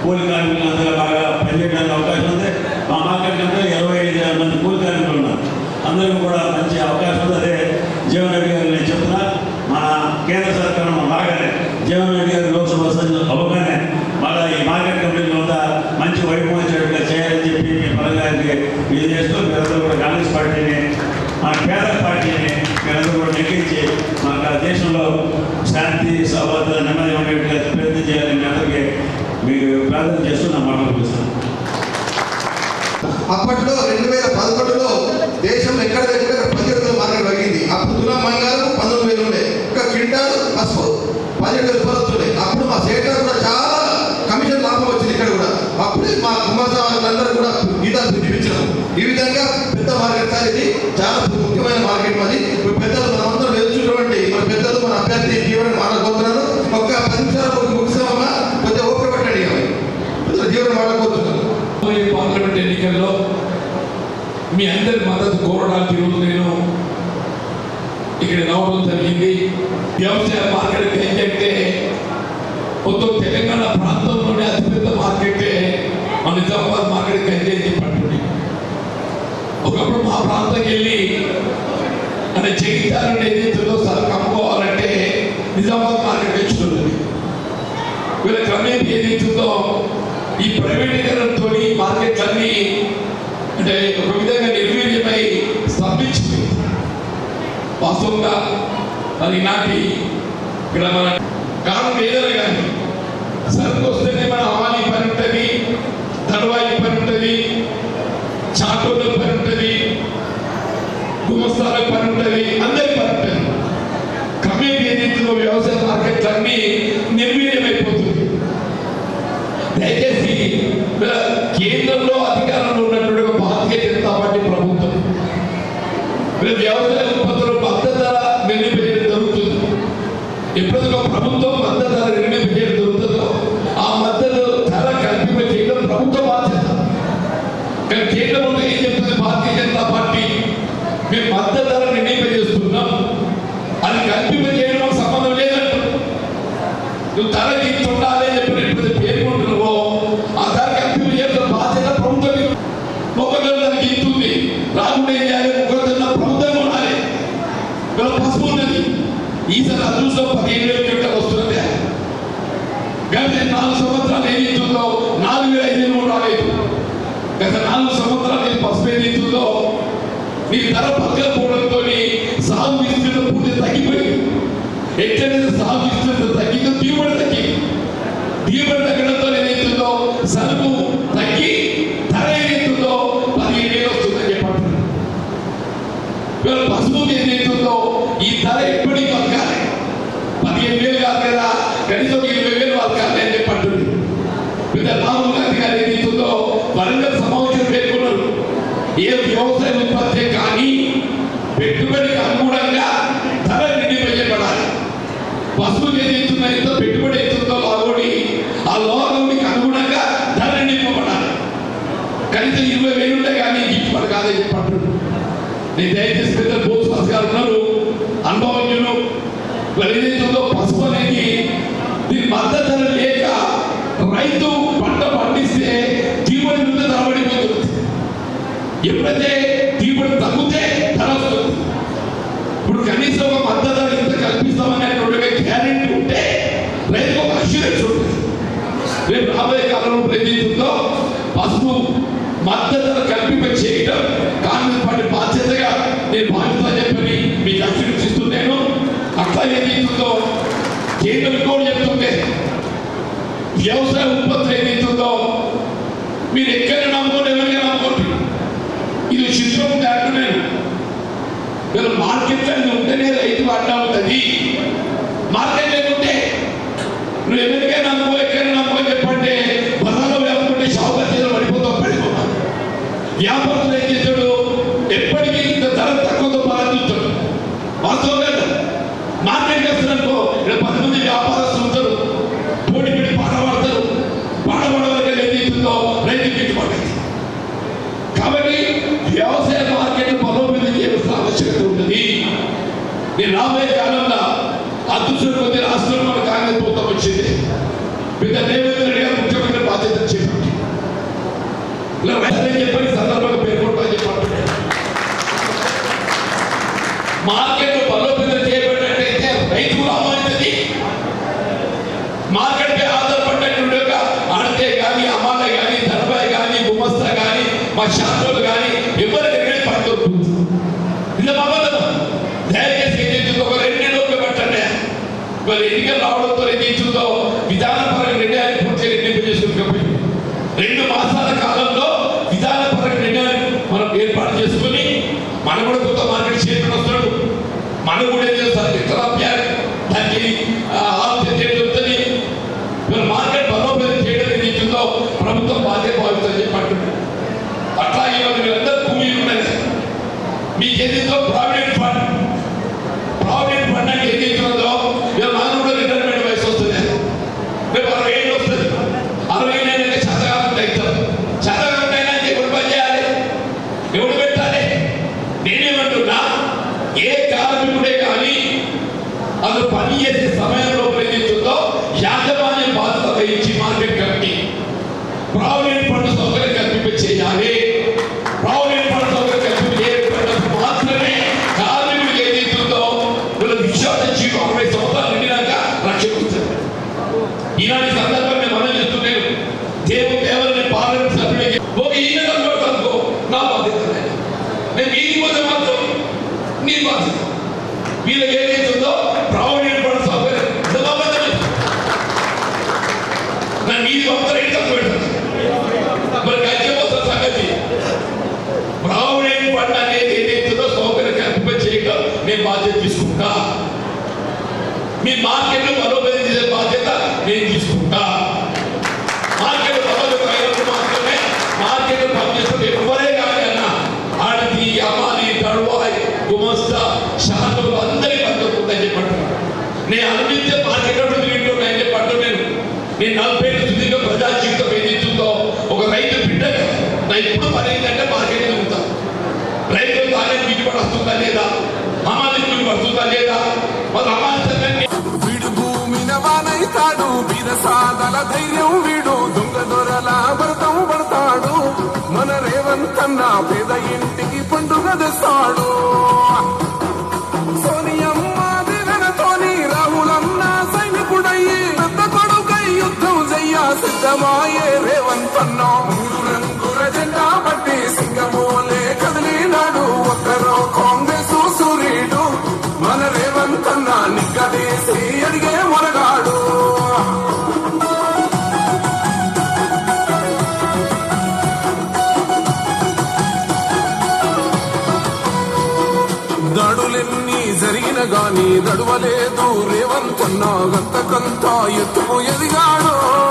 కూలి కార్మికులు అంతా బాగా పనిచేయడానికి అవకాశం ఉంది. మా మార్కెట్ కంపెనీ 25 మీరందరూ కూడా కాంగ్రెస్ పార్టీని మన పేద పార్టీని మీరందరూ కూడా నెగ్గించి మన దేశంలో శాంతి సౌభద్ర నెమ్మది ఉండేట్టుగా ప్రయత్నం చేయాలని మీ అందరికీ మీకు ప్రార్థన చేస్తూ నా మాటలు చూస్తాను. అప్పట్లో 2011లో దేశంలో ఎక్కడ 17,000 మార్కెట్ పెరిగింది. అప్పుడు తులం బంగారం 19,000 ఉండే, ఒక క్వింటాల్ పసుపు 17,000 రూపాయలు వస్తుండే. అప్పుడు మా స్టేట్లో కూడా చాలా కమిషన్ లాభం వచ్చింది. ఇక్కడ కూడా అప్పుడే మా కుమారస్వామి కూడా గీతాలు పిలిపించారు. ఈ విధంగా పెద్ద మార్కెట్ సార్, ఇది చాలా ముఖ్యమైన మార్కెట్. మరి పెద్దలు మనమందరం ఎదుర్చున్నటువంటి మన పెద్దలు మన అభ్యర్థి జీవన మాట్లాడుకుంటున్నారు. ఒక 10 నిమిషాలు ముగిస్తామన్నా కొద్దిగా ఓపిక పట్టండి. జీవన మాట్లాడుకుంటున్నారు. పార్లమెంట్ ఎన్నికల్లో మీ అందరి మద్దతు కోరడానికి ఈరోజు నేను ఇక్కడ రావడం జరిగింది. వ్యవసాయ మార్కెట్ ఏంటంటే మొత్తం తెలంగాణ ప్రాంతంలోనే అతిపెద్ద మార్కెటే మన నిజామాబాద్ మార్కెట్ గంజాయి పట్టుడి. ఒకప్పుడు మా ప్రాంతంకి వెళ్ళి అంటే జగిత్యాలను ఏదైతుందో సరుకు అమ్ముకోవాలంటే నిజామాబాద్ మార్కెట్ తెచ్చుకుంటుంది. వీళ్ళ క్రమేపీ ఏదైతుందో ఈ ప్రైవేటీకరణతో మార్కెట్లన్నీ అంటే ఒక విధంగా నిర్వీర్యమై స్తంభించిపోయింది. వాస్తవంగా మరి నాటి ఇక్కడ మన కారణం ఏదైనా కానీ సరుకు వస్తేనే మన హమాలీ పని ఉంటుంది, దళవాయి పని ఉంటుంది, చాటోళ్ళ పని ఉంటుంది, గుమస్తాల పని ఉంటుంది, అందరి పని ఉంటుంది. క్రమేపీ ఏదైతుందో వ్యవసాయ మార్కెట్లన్నీ నిర్వీర్యమైపోతుంది. దయచేసి కేంద్రంలో అధికారంలో ఉన్నటువంటి ఒక భారతీయ జనతా పార్టీ ప్రభుత్వం వ్యవసాయ ఉత్పత్తులు మద్దతు ధర నిర్ణయించడం జరుగుతుంది. ఎప్పుడైతే ఒక ప్రభుత్వం మద్దతు ధర నిర్ణయించడం జరుగుతుందో ఆ మద్దతు ధర కల్పింప చేయడం ప్రభుత్వ బాధ్యత. కానీ కేంద్రంలో ఏం చెప్తుంది భారతీయ జనతా పార్టీ, మేము మద్దతు ధర నిర్ణయింపజేస్తున్నాం, అది కల్పింప చేయడం సంబంధం లేదంట. నువ్వు ధర ఇంత ఉండాలి అని చెప్పి ఎప్పుడైతే పేర్కొంటున్నావో ఆ ధర కల్పింప చేయడం బాధ్యత ప్రభుత్వం. మొక్కజొన్న దానికి ఇంత ఉంది, రాకుండా ఏం చేయాలి, మొక్కజొన్న ప్రభుత్వం ఉండాలి. ఇలా పసుపు ఉన్నది, ఈసారి అదృష్టం 15,000 క్వింటాలు వస్తున్నది. గత 4 సంవత్సరాలు ఏది ఇస్తుందో 4,500 రాలేదు. గత 4 సంవత్సరాలు ఏది పసుపు ఏది ఇస్తుందో నీ ధర పలకపోవడంతో సాగు విస్తీర్ణం పూర్తి తగ్గిపోయింది. ఎట్లయితే సాగు విస్తీర్ణం తగ్గిందో దిగుబడి తగ్గింది. దిగుబడి తగ్గడంతో ఏదైతుందో సరుకు తగ్గి ధర ఏదైతుందో 15,000 వస్తుందని చెప్పండి. పసుపు ఏదైతుందో ఈ ధర ఎప్పటికీ బతకాలి, 15,000 కాదు కదా, కనీసం 20,000 బతకాలి అని చెప్పండి. పెద్ద రాహుల్ గాంధీ గారు ఏదైతుందో వరంగల్ సమావేశం పేర్కొన్నారు. ఏ వ్యవసాయ ఉత్పత్తి కానీ పెట్టుబడికి అనుగుణంగా ధర నిర్ణయించబడాలి. పసుపు ఏదైతుందో ఎంత పెట్టుబడి అవుతుందో లాగోడి ఆ లోగోడికి అనుగుణంగా ధర నిర్ణయింపబడాలి. కనీసం 20,000 ఉంటే కానీ గిట్టుబడి కాదని చెప్పండి. నేను దయచేసి పెద్ద భూస్వాస్ గారు ఉన్నారు, అనుభవజ్ఞులు. ఏదైతుందో పసుపు అనేది దీని మద్దతు ధర లేక రైతు పంట పండిస్తే దిగుబడి ముందు ధర పడిపోతుంది. ఎప్పుడైతే దిగుబడి తగ్గితే ధర వస్తుంది. ఇప్పుడు కనీసం ఒక మద్దతు ధర ఇంత కల్పిస్తామనేటువంటి గ్యారెంటీ ఉంటే రైతుకు ఒక అష్యూరెన్స్ ఉంటుంది. రేపు రాబోయే కాలంలో ఏదైతుందో పసుపు మద్దతు ధర కల్పింప చేయడం కాంగ్రెస్ పార్టీ బాధ్యతగా నేను భావిస్తా చెప్పని మీకు అష్యూరెన్స్ ఇస్తున్నాను. అట్లా ఏదైతుందో కేంద్రం కూడా చెప్తుంటే వ్యవసాయ ఉత్పత్తులు ఏదైతుందో మీరు ఎక్కడ నమ్ముకోండి, ఎవరికైనా నమ్ముకోండి, ఇది చిత్రం అంటున్నాను. మీరు మార్కెట్లో ఉంటేనే రైతు అడ్డా ఉంటుంది. మార్కెట్ లేకుంటే నువ్వు ఎవరికైనా నమ్ముకో, ఎక్కడైనా నమ్ముకో చెప్పండి. బజార్లో వ్యాపారంటే షాపులో పడిపోతాం. వ్యాపారస్తులు ఏం చేస్తాడు, ఎప్పటికీ ఇంత ధర తక్కువతో పాల్గొంటాడు. వాస్తవం కదా, మార్కెట్కి వస్తున్నప్పుడు ఇక్కడ 10 మంది వ్యాపారస్తులు ఉంటారు, పోటీ పెట్టి పాడబడతారు. పాడబడవరకు ఏదైతుందో రైతు గిట్టుబాటు. కాబట్టి వ్యవసాయ మార్కెట్ బలోపేతం చేయాల్సిన ఆవశ్యకత ఉంటుంది. నేను రాబోయే కాలంలో అదృష్టం కొద్ది రాష్ట్రంలో మన కాంగ్రెస్ ప్రభుత్వం వచ్చింది. పెద్ద రేవంత్ రెడ్డి గారు ముఖ్యమంత్రి బాధ్యత చేపట్టి ఇలా రైతులని చెప్పని సందర్భంగా పేర్కొంటామని చెప్పండి. మార్కెట్ బలోపేతం చేయబడినట్టయితే రైతు లాభమైంది. మార్కెట్ పై ఆధారపడినటువంటి ఆడితే కానీ, అమ్మాలే కానీ, ధనబాయ్ కానీ, గుమస్తా కానీ, మా షాపులు కానీ ఎవరికైనా ఉంది. ఇది అబద్ధం. దయచేసి ఏదైతుందో ఒక 2 నెలలు పట్టండి. మరి ఎన్నికలు రావడంతో ఏదైతుందో విధానపరంగా నిర్ణయాన్ని పూర్తిగా నిర్ణయింపజేసుకోకపోయింది. 2 మాసాల కాలంలో విధానపరంగా నిర్ణయాన్ని మనం ఏర్పాటు చేసుకుని మనం కూడా కొత్త మార్కెట్ చైర్మన్ వస్తున్నాడు. మనం కూడా ఏం చేస్తారు ఇతర దానికి ఆలోచన జరుగుతుంది. మార్కెట్ బలోపేతం చేయడం ఏదైతుందో ప్రభుత్వం బాధ్యత భావిస్తుందని చెప్పి అంటున్నాడు. అట్లాగే మీరందరూ భూమిలు ఉన్నాయి. మీకు ఏదైతే ప్రావిడెంట్ ఫండ్ అంటే ఏదైతుందో మనం కూడా రిటైర్మెంట్ వయసు వస్తుంది. రేపు 60 ఏళ్ళు వస్తుంది. 60 ఏళ్ళైనా చదవకుండా అవుతారు. చదవకుండా అయినా ఎవరు పని చేయాలి, ఎవరు పెట్టాలి? నేనేమంటున్నా, ఏ కార్మికుడే కానీ అసలు పని చేసే సమయంలో ఏదైతుందో యాజమాన్యం బాధ్యత వహించి మార్కెట్ కమిటీ ప్రావిడెంట్ ఫండ్ సౌకర్యం కల్పింప చేయాలి. ప్రావిడెంట్ ఫండ్ సౌకర్యం కల్పించినప్పుడు మాత్రమే కార్మికుడికి ఏదైతుందో వీళ్ళ విశ్వాస జీవితం 60 సంవత్సరాలు నిండినాక రక్షణ వస్తుంది. ఈనాటి సందర్భంగా మనం చెప్తున్నాను, దేవుని పార్లమెంట్ సభ్యుడికి ఒక ఈయన కనబడతానుకో నా బాధ్యత లేదు. నేను వీరికి పోతే మాత్రం నీ బాధ్యత. వీళ్ళకి ఏదైతుందో ప్రావిడెంట్ ఫండ్ సౌకర్యం నన్ను నీది పంపుతారు తప్పు పెడతాను. మరి గజ్జపోతున్న సంగతి ప్రావిడెంట్ ఫండ్ అనేది ఏదైతుందో సౌకర్యం కల్పింప చేయడం నేను బాధ్యత తీసుకుంటా. మీ మార్కెట్ బలోపేతం చేసే బాధ్యత నేను తీసుకుంటా. మార్కెట్ బలోపేతం అయినప్పుడు మాత్రమే మార్కెట్ పనిచేస్తే ఎవరే కానీ అన్న ఆడికి అమ్మాలి తడువాయి గుమస్తా శాంతులు అందరికీ పనిచేస్తుందని చెప్పంటున్నాను. నేను అనుమతించే మార్కెట్ తింటున్నాయని చెప్పంటు నేను 40 ఏళ్ళు సుదీర్ఘ ప్రజా జీవితం ఏదైతుందో ఒక రైతు బిడ్డగా నా ఎప్పుడు పని ఏంటంటే మార్కెట్ తిరుగుతా. రైతులు తానే గిట్టుబడి వస్తుందా లేదా, అమ్మాలి వస్తుందా లేదా, మరి అమ్మాలి వీడు భూమిన వానైతాడు, వీరసాదల ధైర్యం వీడు, దొంగ దొరల భరతం పడతాడు. మన రేవంత్ అన్న పేద ఇంటికి పండుగ తెస్తాడు. సోనియమ్మ దిగనతోని రాహులన్న సైనికుడయ్యి పెద్ద కొడుకై యుద్ధం చెయ్య సిద్ధమాయే రేవంత్ అన్న. 3 రంగుల జెండా బట్టి సింగమోలే కదిలినాడు. ఒక్కరో కాంగ్రెస్ సూర్యుడు, మన రేవంత్ అన్న నిగ్గదీసి అడిగే మొరగాడు. దాడులెన్ని జరిగిన గాని దడువలేదు రేవంత్ అన్న, గంతకంతా ఎత్తుకు ఎదిగాడు.